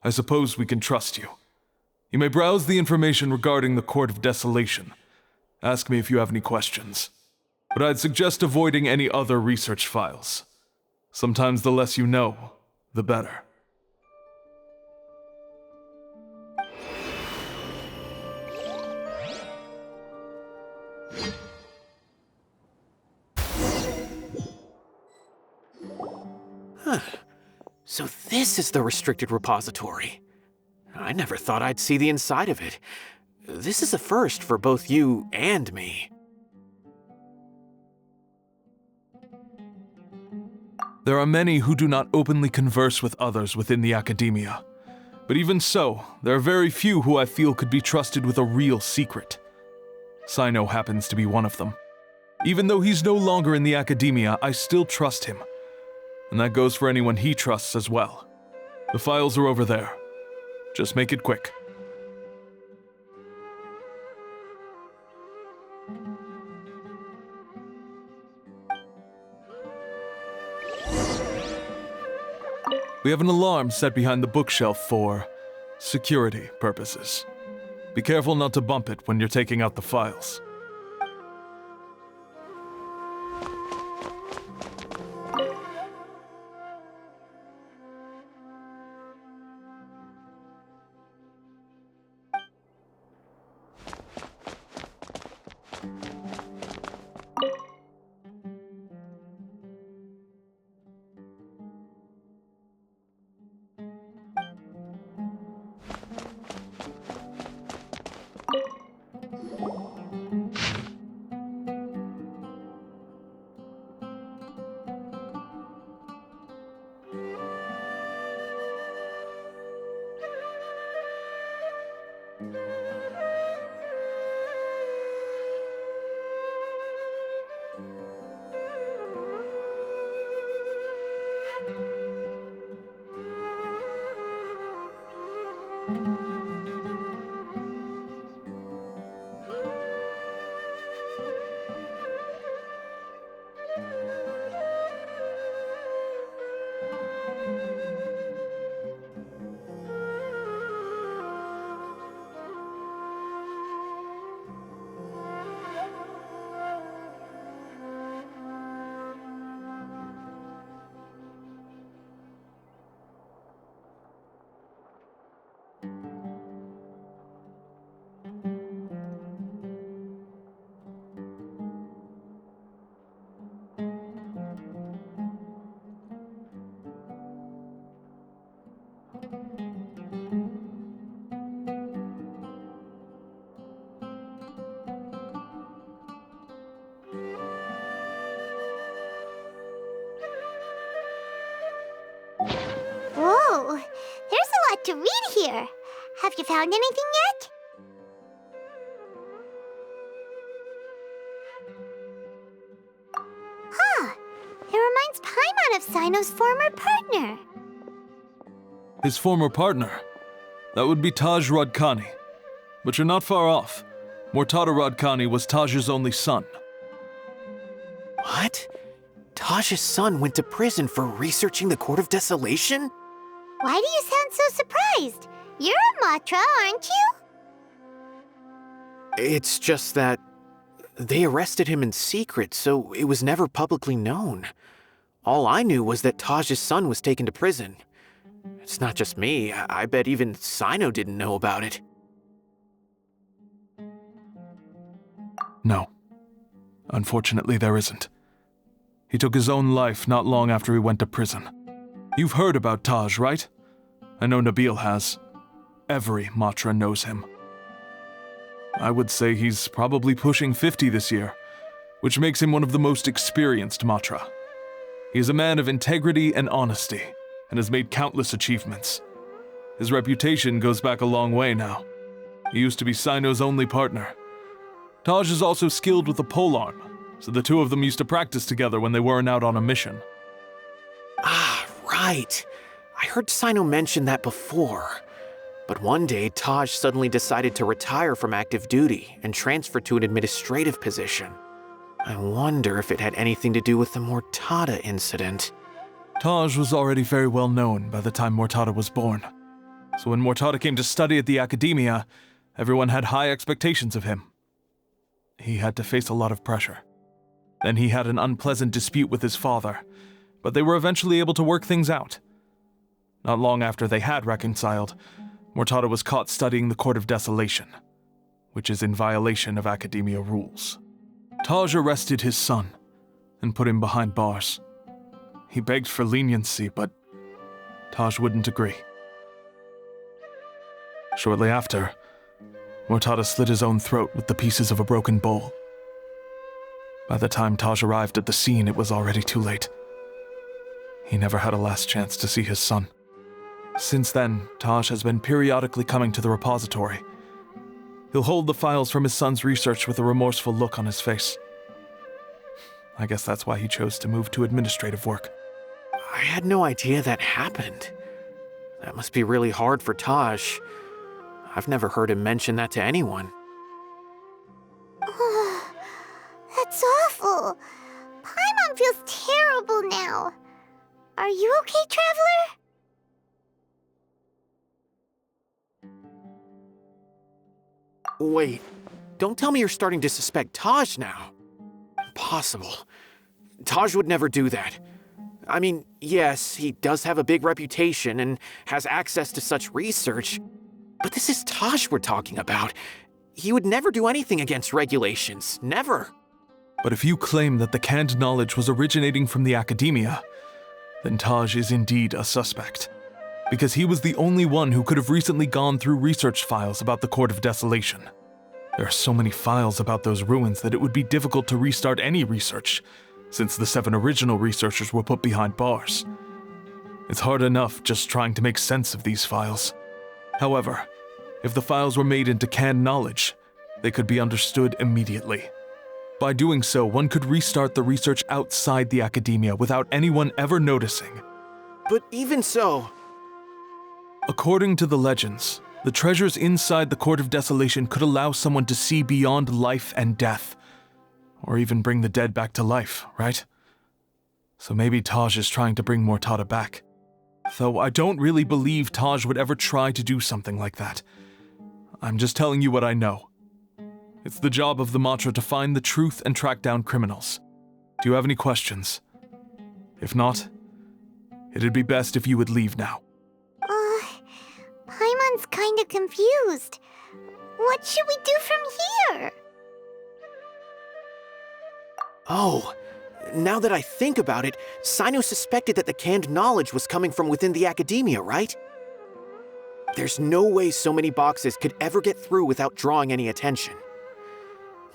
I suppose we can trust you. You may browse the information regarding the Court of Desolation. Ask me if you have any questions. But I'd suggest avoiding any other research files. Sometimes the less you know, the better. So this is the restricted repository. I never thought I'd see the inside of it. This is a first for both you and me. There are many who do not openly converse with others within the academia. But even so, there are very few who I feel could be trusted with a real secret. Sino happens to be one of them. Even though he's no longer in the academia, I still trust him. And that goes for anyone he trusts as well. The files are over there. Just make it quick. We have an alarm set behind the bookshelf for security purposes. Be careful not to bump it when you're taking out the files. lot to read here. Have you found anything yet? Huh. It reminds Paimon of Sino's former partner. His former partner? That would be Taj Rodkani. But you're not far off. Mortada Rodkani was Taj's only son. What? Taj's son went to prison for researching the Court of Desolation? Why do you sound so surprised? You're a Matra, aren't you? It's just that they arrested him in secret, so it was never publicly known. All I knew was that Taj's son was taken to prison. It's not just me. I bet even Sino didn't know about it. No. Unfortunately, there isn't. He took his own life not long after he went to prison. You've heard about Taj, right? I know Nabil has. Every Matra knows him. I would say he's probably pushing 50 this year, which makes him one of the most experienced Matra. He is a man of integrity and honesty, and has made countless achievements. His reputation goes back a long way now. He used to be Sino's only partner. Taj is also skilled with the polearm, so the two of them used to practice together when they weren't out on a mission. Ah, right. I heard Sino mention that before. But one day, Taj suddenly decided to retire from active duty and transfer to an administrative position. I wonder if it had anything to do with the Mortada incident. Taj was already very well known by the time Mortada was born. So when Mortada came to study at the Academia, everyone had high expectations of him. He had to face a lot of pressure. Then he had an unpleasant dispute with his father, but they were eventually able to work things out. Not long after they had reconciled, Mortada was caught studying the Court of Desolation, which is in violation of Academia rules. Taj arrested his son and put him behind bars. He begged for leniency, but Taj wouldn't agree. Shortly after, Mortada slit his own throat with the pieces of a broken bowl. By the time Taj arrived at the scene, it was already too late. He never had a last chance to see his son. Since then, Taj has been periodically coming to the repository. He'll hold the files from his son's research with a remorseful look on his face. I guess that's why he chose to move to administrative work. I had no idea that happened. That must be really hard for Taj. I've never heard him mention that to anyone. That's awful. Paimon feels terrible now. Are you okay, Traveler? Wait, don't tell me you're starting to suspect Taj now. Impossible. Taj would never do that. I mean, yes, he does have a big reputation and has access to such research, but this is Taj we're talking about. He would never do anything against regulations. Never. But if you claim that the canned knowledge was originating from the Academia, then Taj is indeed a suspect. Because he was the only one who could have recently gone through research files about the Court of Desolation. There are so many files about those ruins that it would be difficult to restart any research, since the 7 original researchers were put behind bars. It's hard enough just trying to make sense of these files. However, if the files were made into canned knowledge, they could be understood immediately. By doing so, one could restart the research outside the Academia without anyone ever noticing. But even so... According to the legends, the treasures inside the Court of Desolation could allow someone to see beyond life and death, or even bring the dead back to life, right? So maybe Taj is trying to bring Mortada back. Though I don't really believe Taj would ever try to do something like that. I'm just telling you what I know. It's the job of the Matra to find the truth and track down criminals. Do you have any questions? If not, it'd be best if you would leave now. Paimon's kinda confused. What should we do from here? Oh, now that I think about it, Sino suspected that the canned knowledge was coming from within the Academia, right? There's no way so many boxes could ever get through without drawing any attention.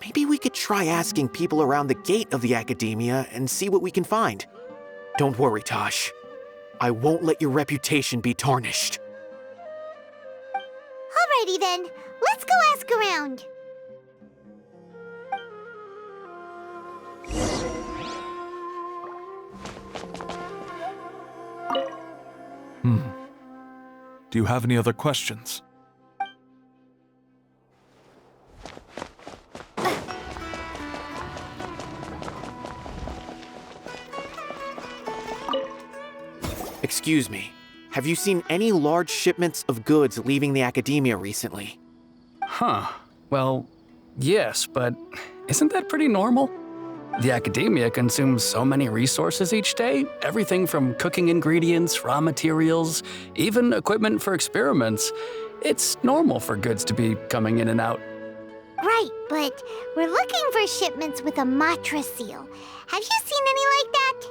Maybe we could try asking people around the gate of the Academia and see what we can find. Don't worry, Taj. I won't let your reputation be tarnished. Alrighty then, let's go ask around. Do you have any other questions? Excuse me, have you seen any large shipments of goods leaving the academia recently? Huh. Well, yes, but isn't that pretty normal? The academia consumes so many resources each day, everything from cooking ingredients, raw materials, even equipment for experiments. It's normal for goods to be coming in and out. Right, but we're looking for shipments with a Matra seal. Have you seen any like that?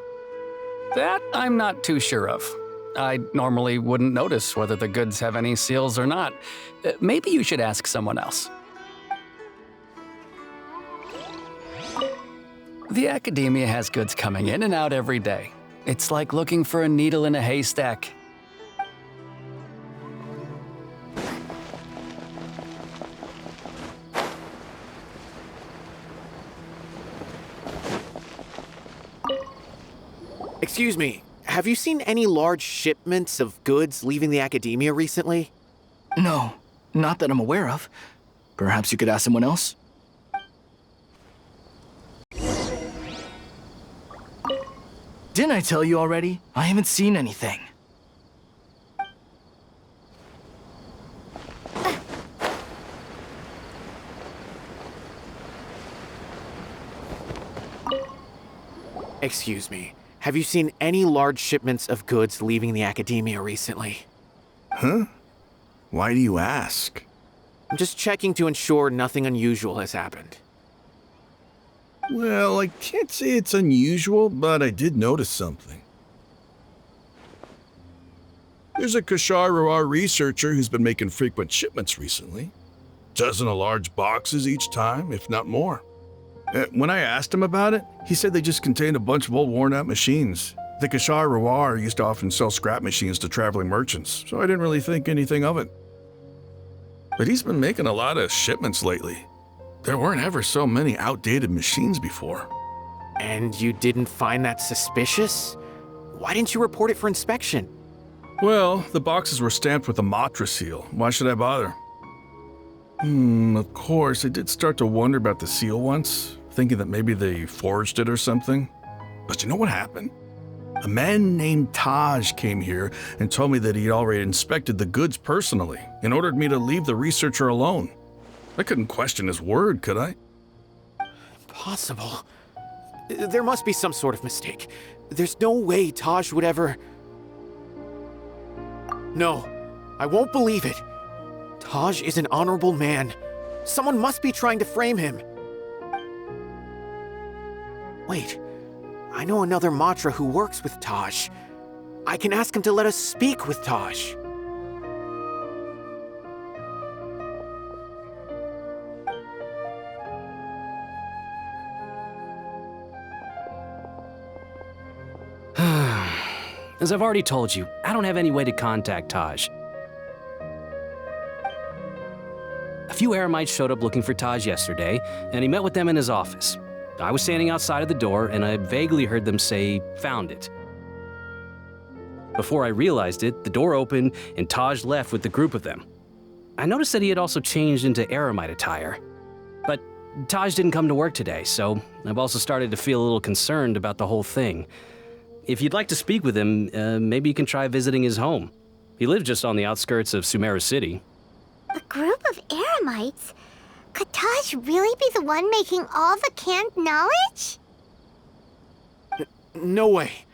That I'm not too sure of. I normally wouldn't notice whether the goods have any seals or not. Maybe you should ask someone else. The academia has goods coming in and out every day. It's like looking for a needle in a haystack. Excuse me, have you seen any large shipments of goods leaving the academia recently? No, not that I'm aware of. Perhaps you could ask someone else? Didn't I tell you already? I haven't seen anything. Excuse me, have you seen any large shipments of goods leaving the academia recently? Huh? Why do you ask? I'm just checking to ensure nothing unusual has happened. Well, I can't say it's unusual, but I did notice something. There's a Kashar researcher who's been making frequent shipments recently. Dozen of large boxes each time, if not more. When I asked him about it, he said they just contained a bunch of old worn-out machines. The Kashar used to often sell scrap machines to traveling merchants, so I didn't really think anything of it. But he's been making a lot of shipments lately. There weren't ever so many outdated machines before. And you didn't find that suspicious? Why didn't you report it for inspection? Well, the boxes were stamped with a Matra seal. Why should I bother? Of course, I did start to wonder about the seal once, thinking that maybe they forged it or something. But you know what happened? A man named Taj came here and told me that he'd already inspected the goods personally and ordered me to leave the researcher alone. I couldn't question his word, could I? Impossible. There must be some sort of mistake. There's no way Taj would ever... No, I won't believe it. Taj is an honorable man. Someone must be trying to frame him. Wait, I know another Matra who works with Taj. I can ask him to let us speak with Taj. As I've already told you, I don't have any way to contact Taj. A few Eremites showed up looking for Taj yesterday, and he met with them in his office. I was standing outside of the door, and I vaguely heard them say, "Found it." Before I realized it, the door opened, and Taj left with the group of them. I noticed that he had also changed into Eremite attire. But Taj didn't come to work today, so I've also started to feel a little concerned about the whole thing. If you'd like to speak with him, maybe you can try visiting his home. He lives just on the outskirts of Sumeru City. A group of Eremites? Could Taj really be the one making all the canned knowledge? No way.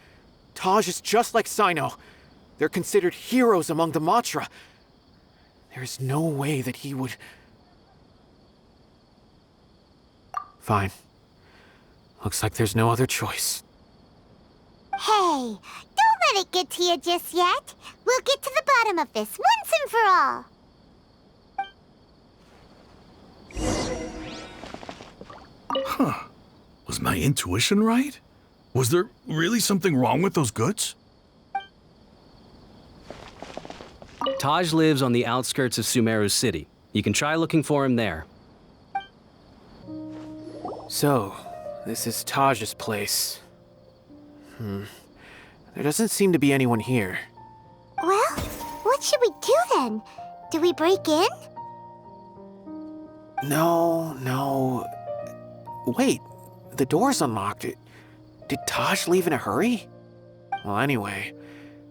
Taj is just like Sino. They're considered heroes among the Matra. There's no way that he would... Fine. Looks like there's no other choice. Hey, don't let it get to you just yet. We'll get to the bottom of this once and for all. Huh. Was my intuition right? Was there really something wrong with those goods? Taj lives on the outskirts of Sumeru City. You can try looking for him there. So, this is Taj's place. There doesn't seem to be anyone here. Well, what should we do then? Do we break in? No. Wait, the door's unlocked. Did Taj leave in a hurry? Well, anyway,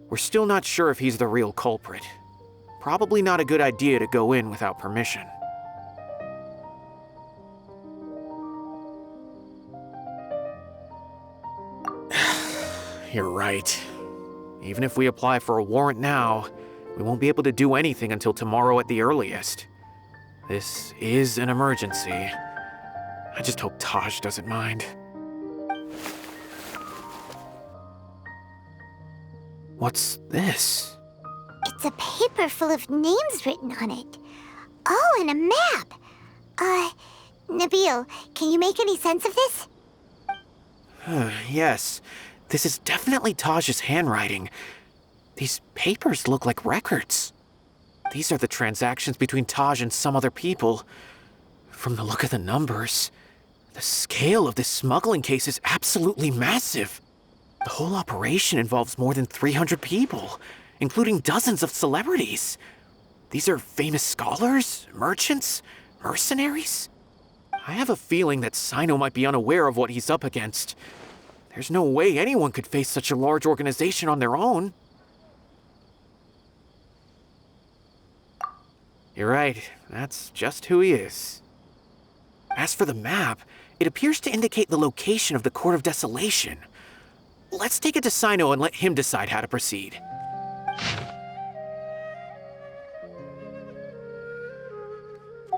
we're still not sure if he's the real culprit. Probably not a good idea to go in without permission. You're right. Even if we apply for a warrant now, we won't be able to do anything until tomorrow at the earliest. This is an emergency. I just hope Taj doesn't mind. What's this? It's a paper full of names written on it. Oh, and a map. Nabil, can you make any sense of this? Yes, this is definitely Taj's handwriting. These papers look like records. These are the transactions between Taj and some other people. From the look of the numbers, the scale of this smuggling case is absolutely massive. The whole operation involves more than 300 people, including dozens of celebrities. These are famous scholars, merchants, mercenaries. I have a feeling that Sino might be unaware of what he's up against. There's no way anyone could face such a large organization on their own. You're right, that's just who he is. As for the map, it appears to indicate the location of the Court of Desolation. Let's take it to Sino and let him decide how to proceed.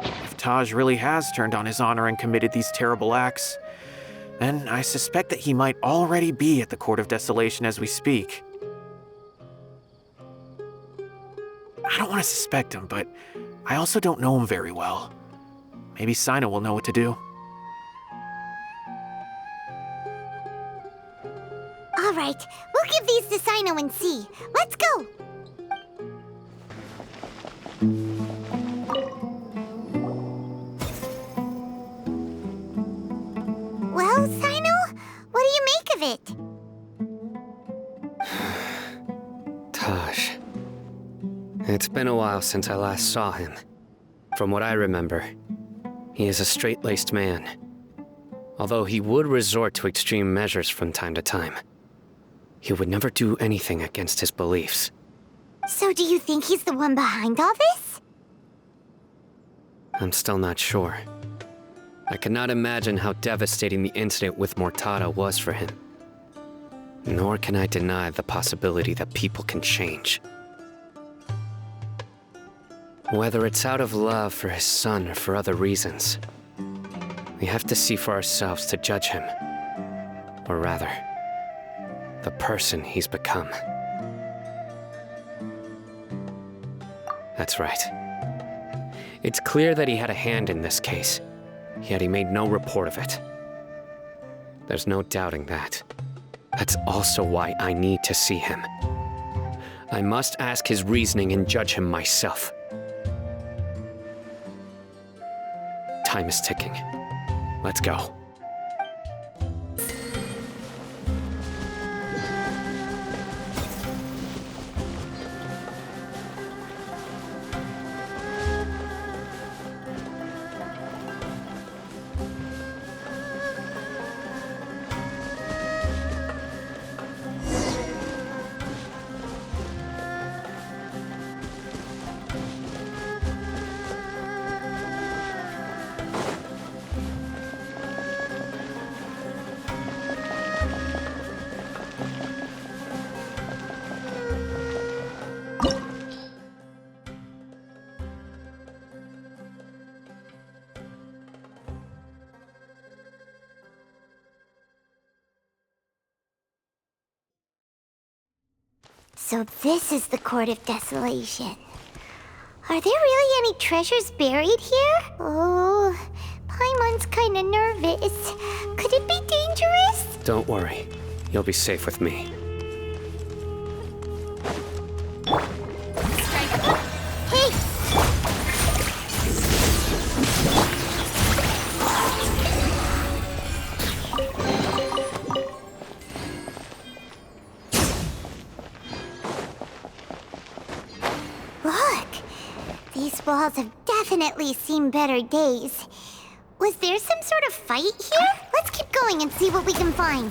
If Taj really has turned on his honor and committed these terrible acts, then I suspect that he might already be at the Court of Desolation as we speak. I don't want to suspect him, but I also don't know him very well. Maybe Sino will know what to do. All right, we'll give these to Sino and see. Let's go. Well, Sino, what do you make of it? Taj. It's been a while since I last saw him. From what I remember, he is a straight-laced man. Although he would resort to extreme measures from time to time, he would never do anything against his beliefs. So do you think he's the one behind all this? I'm still not sure. I cannot imagine how devastating the incident with Mortada was for him. Nor can I deny the possibility that people can change. Whether it's out of love for his son or for other reasons, we have to see for ourselves to judge him. Or rather, the person he's become. That's right. It's clear that he had a hand in this case, yet he made no report of it. There's no doubting that. That's also why I need to see him. I must ask his reasoning and judge him myself. Time is ticking. Let's go. So this is the Court of Desolation. Are there really any treasures buried here? Oh, Paimon's kinda nervous. Could it be dangerous? Don't worry. You'll be safe with me. Strike. balls have definitely seen better days. Was there some sort of fight here? Let's keep going and see what we can find.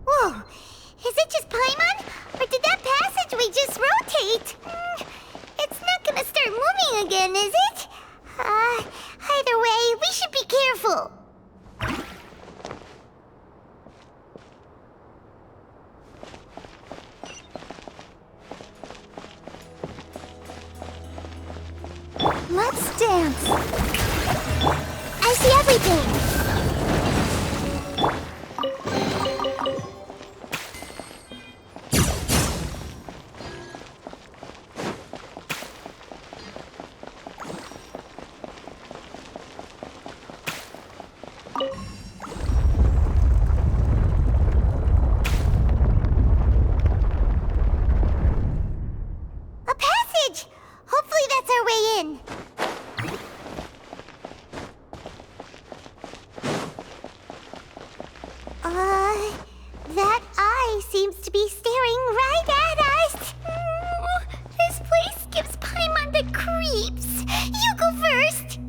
Whoa! Is it just Paimon? Or did that passageway just rotate? It's not gonna start moving again, is it? Either way, we should be careful. Let's dance. I see everything. A passage! Hopefully that's our way in. That eye seems to be staring right at us. This place gives Paimon the creeps. You go first.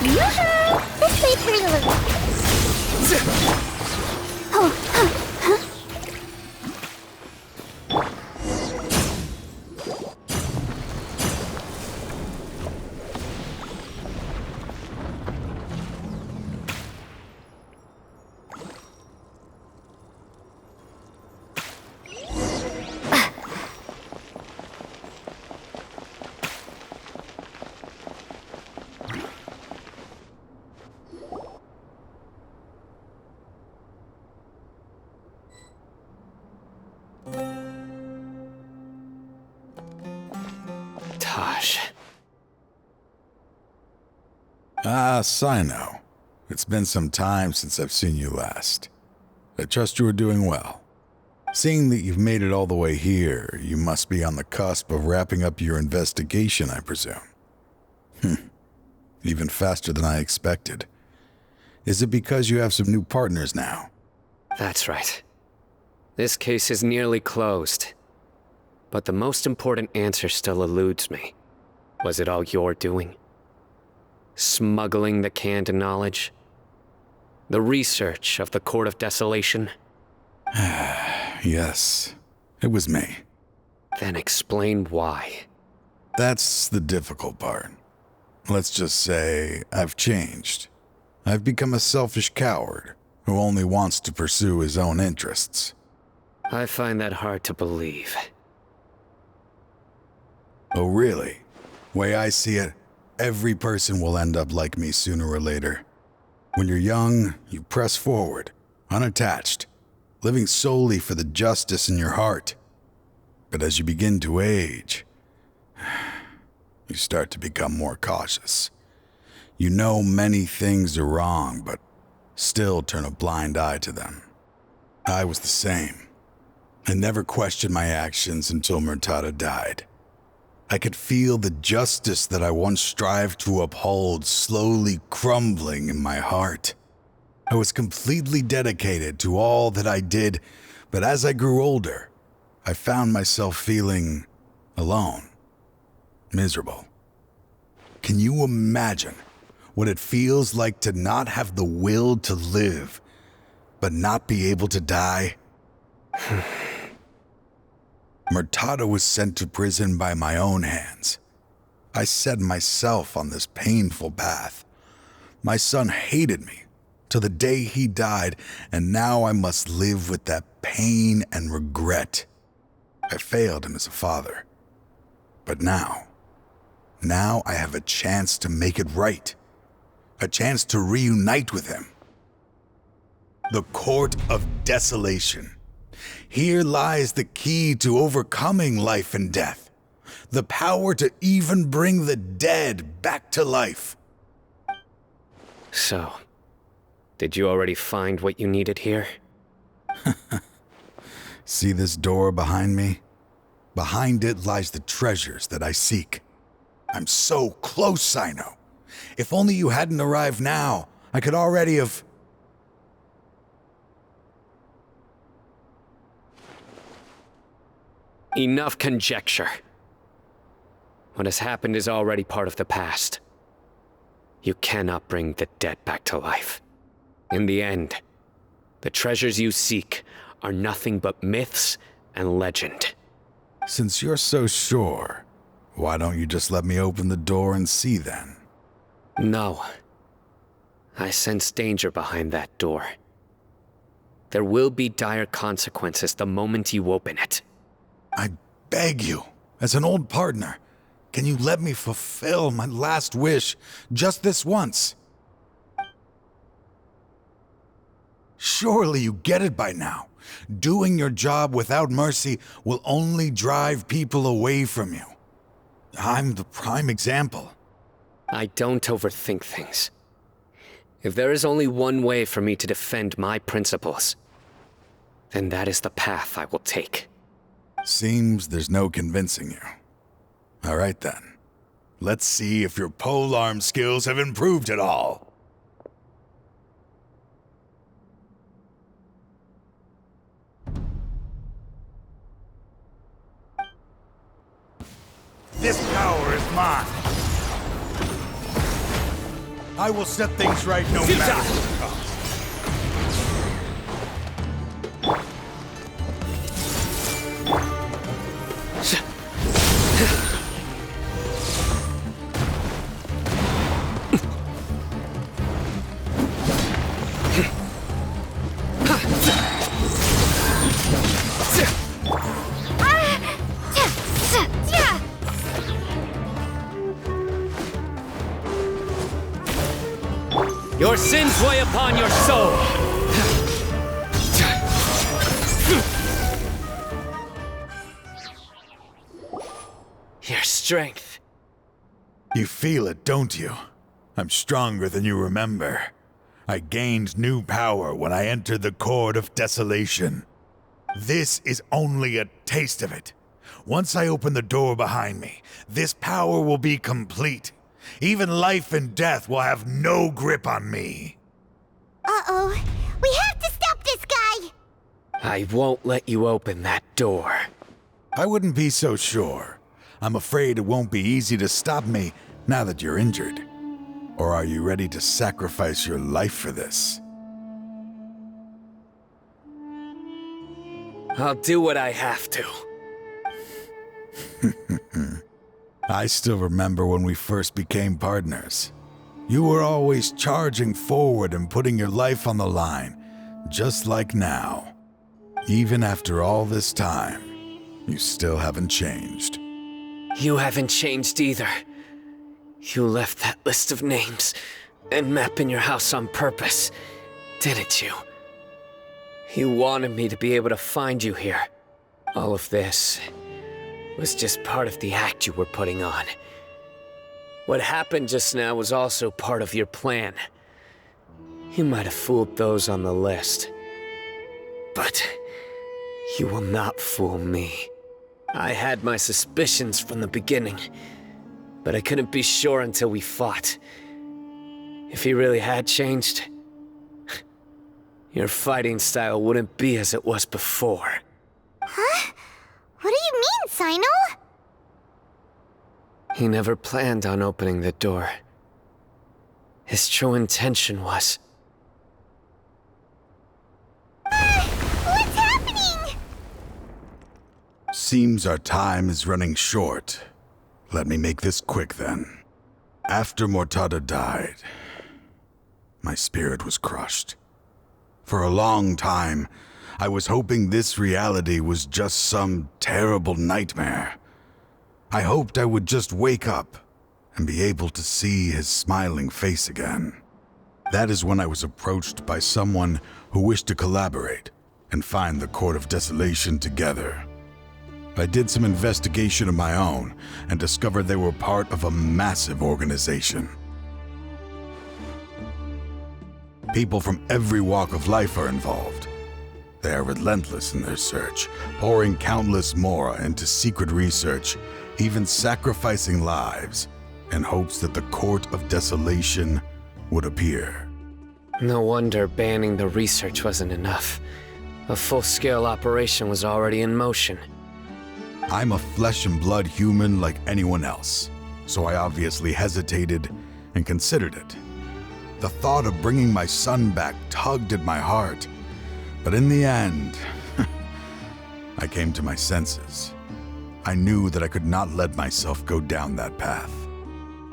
Yoo-hoo! This way through the loop. Taj. Ah, Sino. It's been some time since I've seen you last. I trust you are doing well. Seeing that you've made it all the way here, you must be on the cusp of wrapping up your investigation, I presume. Even faster than I expected. Is it because you have some new partners now? That's right. This case is nearly closed. But the most important answer still eludes me. Was it all your doing? Smuggling the canned knowledge? The research of the Court of Desolation? Yes, it was me. Then explain why. That's the difficult part. Let's just say I've changed. I've become a selfish coward who only wants to pursue his own interests. I find that hard to believe. Oh, really? Way I see it, every person will end up like me sooner or later. When you're young, you press forward, unattached, living solely for the justice in your heart. But as you begin to age, you start to become more cautious. You know many things are wrong, but still turn a blind eye to them. I was the same. I never questioned my actions until Murtada died. I could feel the justice that I once strived to uphold slowly crumbling in my heart. I was completely dedicated to all that I did, but as I grew older, I found myself feeling alone, miserable. Can you imagine what it feels like to not have the will to live, but not be able to die? Murtada was sent to prison by my own hands. I set myself on this painful path. My son hated me till the day he died, and now I must live with that pain and regret. I failed him as a father. But now I have a chance to make it right. A chance to reunite with him. The Court of Desolation. Here lies the key to overcoming life and death. The power to even bring the dead back to life. So, did you already find what you needed here? See this door behind me? Behind it lies the treasures that I seek. I'm so close, Sino. If only you hadn't arrived now, I could already have... Enough conjecture. What has happened is already part of the past. You cannot bring the dead back to life. In the end, the treasures you seek are nothing but myths and legend. Since you're so sure, why don't you just let me open the door and see then? No. I sense danger behind that door. There will be dire consequences the moment you open it. I beg you, as an old partner, can you let me fulfill my last wish just this once? Surely you get it by now. Doing your job without mercy will only drive people away from you. I'm the prime example. I don't overthink things. If there is only one way for me to defend my principles, then that is the path I will take. Seems there's no convincing you. All right then. Let's see if your polearm skills have improved at all. This power is mine. I will set things right no matter what comes. Your sins weigh upon your soul! Your strength. You feel it, don't you? I'm stronger than you remember. I gained new power when I entered the Court of Desolation. This is only a taste of it. Once I open the door behind me, this power will be complete. Even life and death will have no grip on me. Uh-oh. We have to stop this guy! I won't let you open that door. I wouldn't be so sure. I'm afraid it won't be easy to stop me now that you're injured. Or are you ready to sacrifice your life for this? I'll do what I have to. I still remember when we first became partners. You were always charging forward and putting your life on the line, just like now. Even after all this time, you still haven't changed. You haven't changed either. You left that list of names and map in your house on purpose, didn't you? You wanted me to be able to find you here. All of this was just part of the act you were putting on. What happened just now was also part of your plan. You might have fooled those on the list, but you will not fool me. I had my suspicions from the beginning, but I couldn't be sure until we fought. If he really had changed, your fighting style wouldn't be as it was before. Huh? What do you mean, Sino? He never planned on opening the door. His true intention was... What's happening? Seems our time is running short. Let me make this quick then. After Mortada died, my spirit was crushed. For a long time, I was hoping this reality was just some terrible nightmare. I hoped I would just wake up and be able to see his smiling face again. That is when I was approached by someone who wished to collaborate and find the Court of Desolation together. I did some investigation of my own and discovered they were part of a massive organization. People from every walk of life are involved. They are relentless in their search, pouring countless mora into secret research, even sacrificing lives in hopes that the Court of Desolation would appear. No wonder banning the research wasn't enough. A full-scale operation was already in motion. I'm a flesh and blood human like anyone else, so I obviously hesitated and considered it. The thought of bringing my son back tugged at my heart, but in the end, I came to my senses. I knew that I could not let myself go down that path.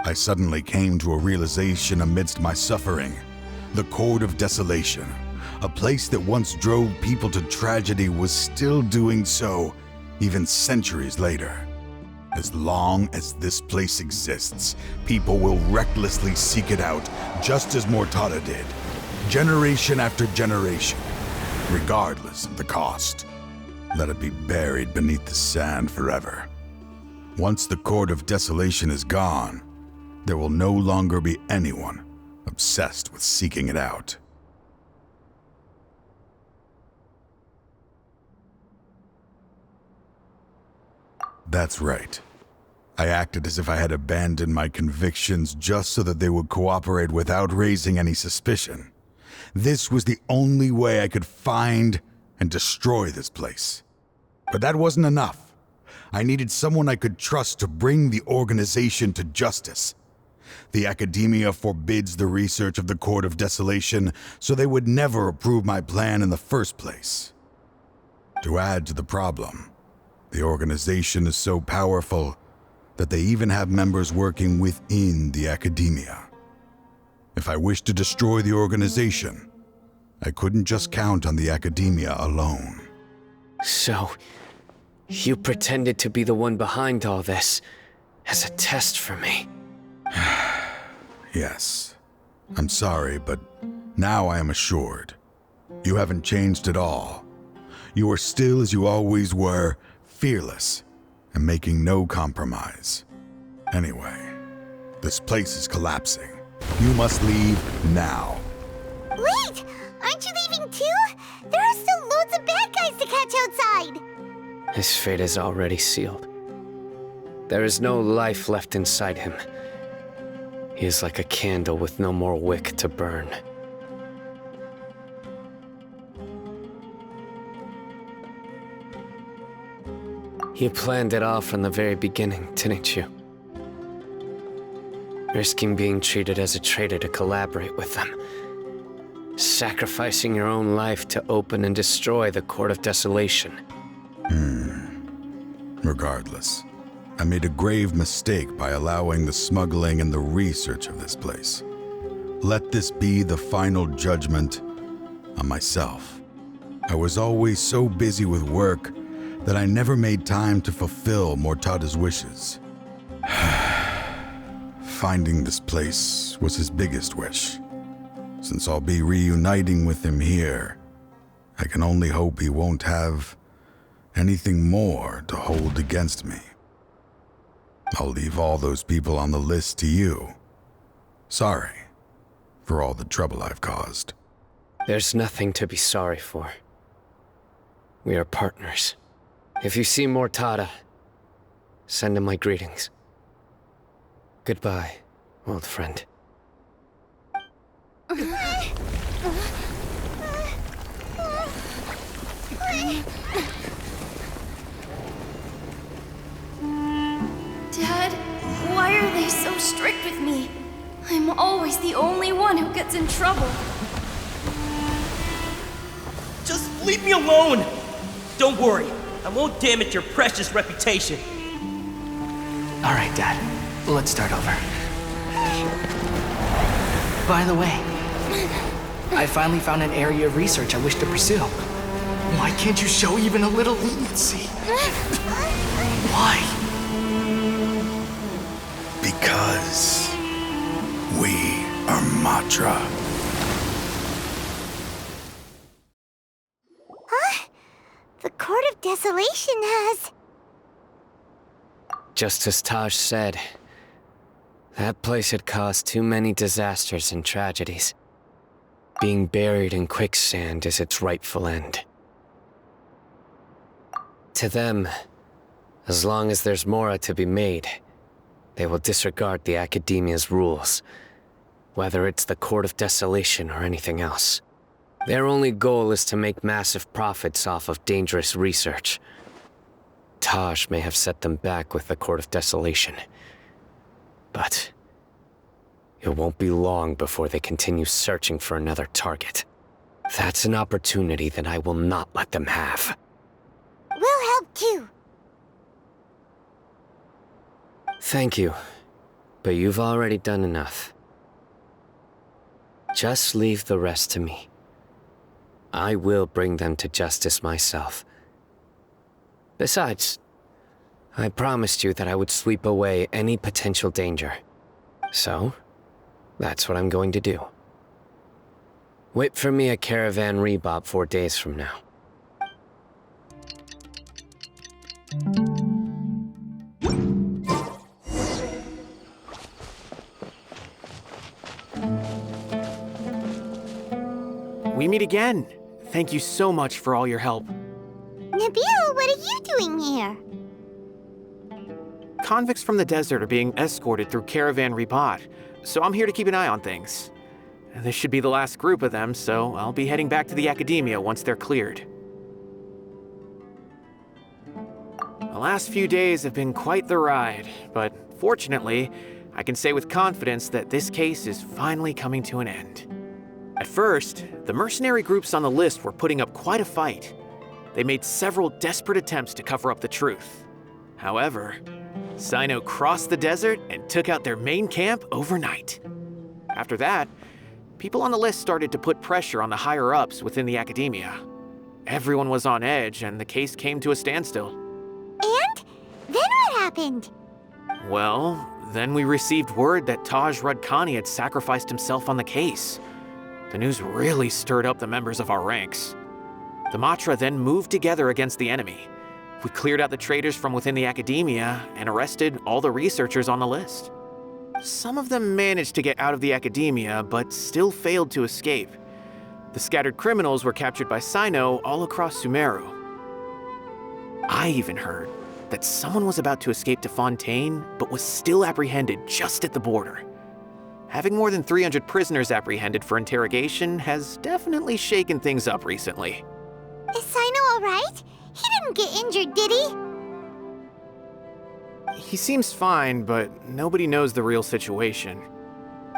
I suddenly came to a realization amidst my suffering. The Court of Desolation, a place that once drove people to tragedy, was still doing so even centuries later. As long as this place exists, people will recklessly seek it out, just as Mortada did, generation after generation, regardless of the cost. Let it be buried beneath the sand forever. Once the Court of Desolation is gone, there will no longer be anyone obsessed with seeking it out. That's right. I acted as if I had abandoned my convictions just so that they would cooperate without raising any suspicion. This was the only way I could find and destroy this place. But that wasn't enough. I needed someone I could trust to bring the organization to justice. The Academia forbids the research of the Court of Desolation, so they would never approve my plan in the first place. To add to the problem, the organization is so powerful that they even have members working within the Academia. If I wished to destroy the organization, I couldn't just count on the Academia alone. So, you pretended to be the one behind all this, as a test for me. Yes. I'm sorry, but now I am assured. You haven't changed at all. You are still as you always were, fearless, and making no compromise. Anyway, this place is collapsing. You must leave now. Wait! Aren't you leaving too? There are still loads of bad guys to catch outside! His fate is already sealed. There is no life left inside him. He is like a candle with no more wick to burn. You planned it all from the very beginning, didn't you? Risking being treated as a traitor to collaborate with them. Sacrificing your own life to open and destroy the Court of Desolation. Regardless, I made a grave mistake by allowing the smuggling and the research of this place. Let this be the final judgment on myself. I was always so busy with work that I never made time to fulfill Mortada's wishes. Finding this place was his biggest wish. Since I'll be reuniting with him here, I can only hope he won't have anything more to hold against me. I'll leave all those people on the list to you. Sorry for all the trouble I've caused. There's nothing to be sorry for. We are partners. If you see Mortada, send him my greetings. Goodbye, old friend. Dad, why are they so strict with me? I'm always the only one who gets in trouble. Just leave me alone! Don't worry, I won't damage your precious reputation. Alright, Dad. Let's start over. By the way, I finally found an area of research I wish to pursue. Why can't you show even a little leniency? Why? Because we are Matra. Huh? The Court of Desolation has... Just as Taj said, that place had caused too many disasters and tragedies. Being buried in quicksand is its rightful end. To them, as long as there's Mora to be made, they will disregard the Academia's rules, whether it's the Court of Desolation or anything else. Their only goal is to make massive profits off of dangerous research. Taj may have set them back with the Court of Desolation, but it won't be long before they continue searching for another target. That's an opportunity that I will not let them have. We'll help too. Thank you, but you've already done enough. Just leave the rest to me. I will bring them to justice myself. Besides, I promised you that I would sweep away any potential danger. So, that's what I'm going to do. Wait for me at Caravan Rebop 4 days from now. We meet again. Thank you so much for all your help. Nabil, what are you doing here? Convicts from the desert are being escorted through Caravan Rebot, so I'm here to keep an eye on things. This should be the last group of them, so I'll be heading back to the Academia once they're cleared. The last few days have been quite the ride, but fortunately, I can say with confidence that this case is finally coming to an end. At first, the mercenary groups on the list were putting up quite a fight. They made several desperate attempts to cover up the truth. However, Sino crossed the desert and took out their main camp overnight. After that, people on the list started to put pressure on the higher-ups within the Academia. Everyone was on edge, and the case came to a standstill. And? Then what happened? Well, then we received word that Taj Rudkani had sacrificed himself on the case. The news really stirred up the members of our ranks. The Matra then moved together against the enemy. We cleared out the traitors from within the Academia and arrested all the researchers on the list. Some of them managed to get out of the Academia, but still failed to escape. The scattered criminals were captured by Sino all across Sumeru. I even heard that someone was about to escape to Fontaine, but was still apprehended just at the border. Having more than 300 prisoners apprehended for interrogation has definitely shaken things up recently. Is Sino alright? He didn't get injured, did he? He seems fine, but nobody knows the real situation.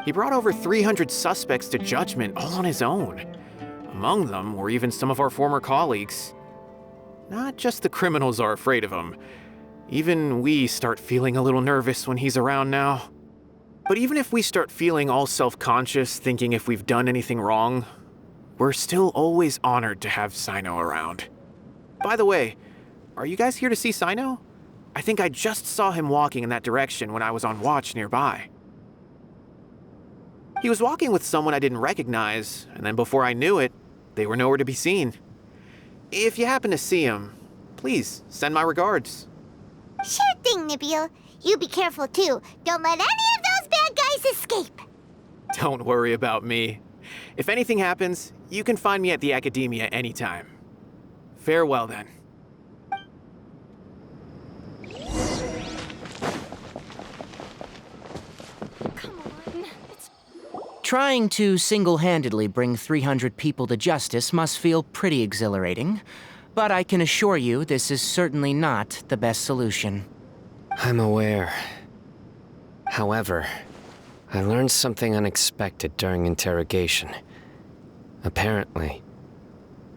He brought over 300 suspects to judgment all on his own. Among them were even some of our former colleagues. Not just the criminals are afraid of him. Even we start feeling a little nervous when he's around now. But even if we start feeling all self-conscious, thinking if we've done anything wrong, we're still always honored to have Sino around. By the way, are you guys here to see Sino? I think I just saw him walking in that direction when I was on watch nearby. He was walking with someone I didn't recognize, and then before I knew it, they were nowhere to be seen. If you happen to see him, please send my regards. Sure thing, Nabil. You be careful too. Don't let any of those bad guys escape. Don't worry about me. If anything happens, you can find me at the Academia anytime. Farewell then. Trying to single-handedly bring 300 people to justice must feel pretty exhilarating, but I can assure you this is certainly not the best solution. I'm aware. However, I learned something unexpected during interrogation. Apparently,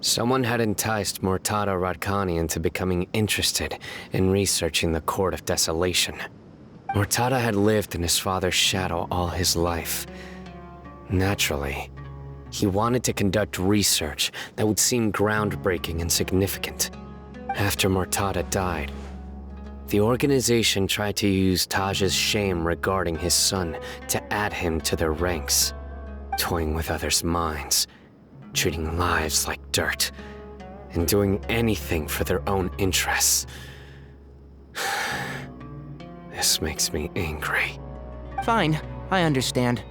someone had enticed Murtada Radkani into becoming interested in researching the Court of Desolation. Murtada had lived in his father's shadow all his life. Naturally, He wanted to conduct research that would seem groundbreaking and significant. After Mortada died, the organization tried to use Taj's shame regarding his son to add him to their ranks, toying with others' minds, treating lives like dirt, and doing anything for their own interests. This makes me angry. Fine, I understand.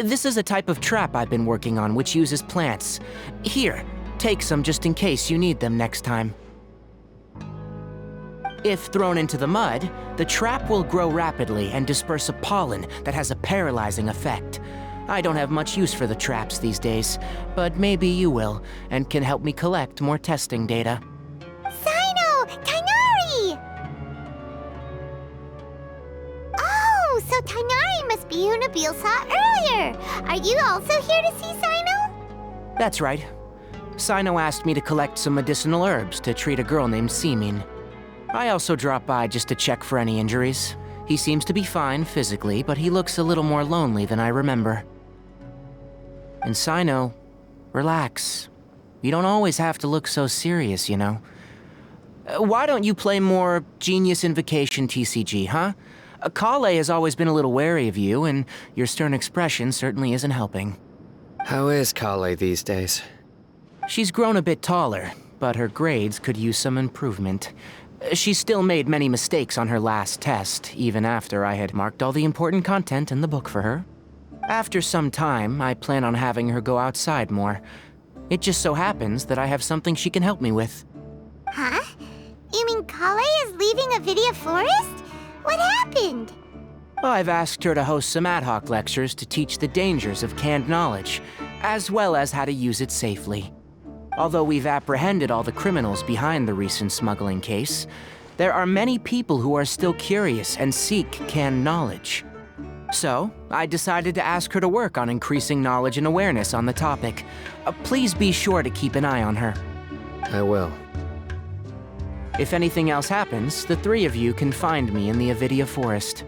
This is a type of trap I've been working on which uses plants. Here, take some just in case you need them next time. If thrown into the mud, the trap will grow rapidly and disperse a pollen that has a paralyzing effect. I don't have much use for the traps these days, but maybe you will, and can help me collect more testing data. Sino! Tighnari! Oh, so Tighnari must be who Nabil saw earlier! Are you also here to see Sino? That's right. Sino asked me to collect some medicinal herbs to treat a girl named Semin. I also dropped by just to check for any injuries. He seems to be fine physically, but he looks a little more lonely than I remember. And Sino, relax. You don't always have to look so serious, you know. Why don't you play more Genius Invocation TCG, huh? Kale has always been a little wary of you, and your stern expression certainly isn't helping. How is Kale these days? She's grown a bit taller, but her grades could use some improvement. She still made many mistakes on her last test, even after I had marked all the important content in the book for her. After some time, I plan on having her go outside more. It just so happens that I have something she can help me with. Huh? You mean Kale is leaving Avidia Forest? What happened? I've asked her to host some ad hoc lectures to teach the dangers of canned knowledge, as well as how to use it safely. Although we've apprehended all the criminals behind the recent smuggling case, there are many people who are still curious and seek canned knowledge. So, I decided to ask her to work on increasing knowledge and awareness on the topic. Please be sure to keep an eye on her. I will. If anything else happens, the three of you can find me in the Avidia Forest.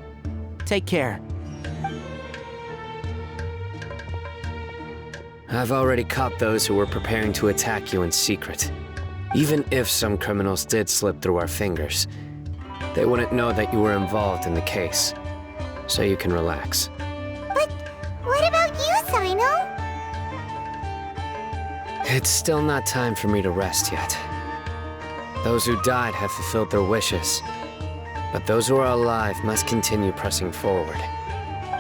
Take care. I've already caught those who were preparing to attack you in secret. Even if some criminals did slip through our fingers, they wouldn't know that you were involved in the case. So you can relax. But what about you, Sino? It's still not time for me to rest yet. Those who died have fulfilled their wishes, but those who are alive must continue pressing forward.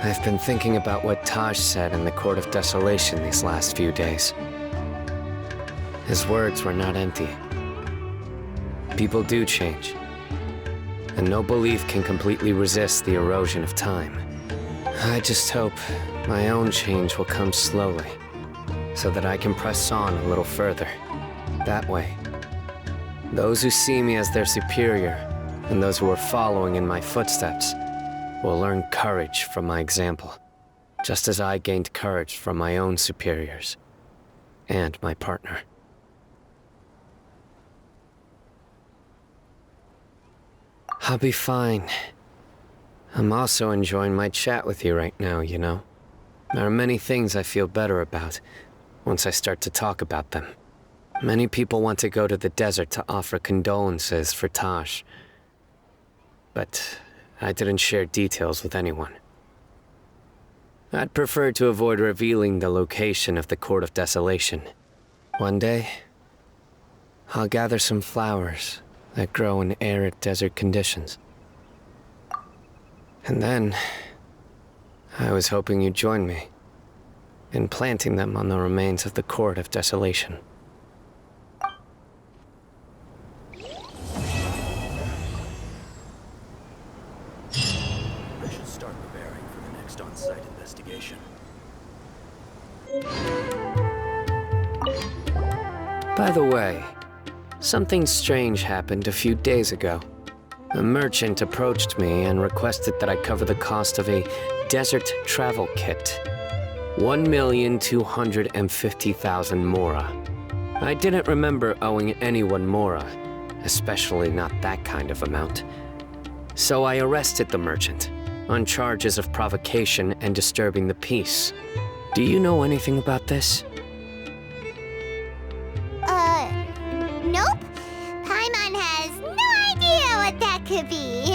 I've been thinking about what Taj said in the Court of Desolation these last few days. His words were not empty. People do change, and no belief can completely resist the erosion of time. I just hope my own change will come slowly, so that I can press on a little further. That way, those who see me as their superior, and those who are following in my footsteps, will learn courage from my example, just as I gained courage from my own superiors and my partner. I'll be fine. I'm also enjoying my chat with you right now, you know. There are many things I feel better about once I start to talk about them. Many people want to go to the desert to offer condolences for Taj, but I didn't share details with anyone. I'd prefer to avoid revealing the location of the Court of Desolation. One day, I'll gather some flowers that grow in arid desert conditions. And then, I was hoping you'd join me in planting them on the remains of the Court of Desolation. I should start preparing for the next on-site investigation. By the way, something strange happened a few days ago. A merchant approached me and requested that I cover the cost of a desert travel kit. 1,250,000 mora. I didn't remember owing anyone mora, especially not that kind of amount. So I arrested the merchant on charges of provocation and disturbing the peace. Do you know anything about this? Nope. Paimon has no idea what that could be.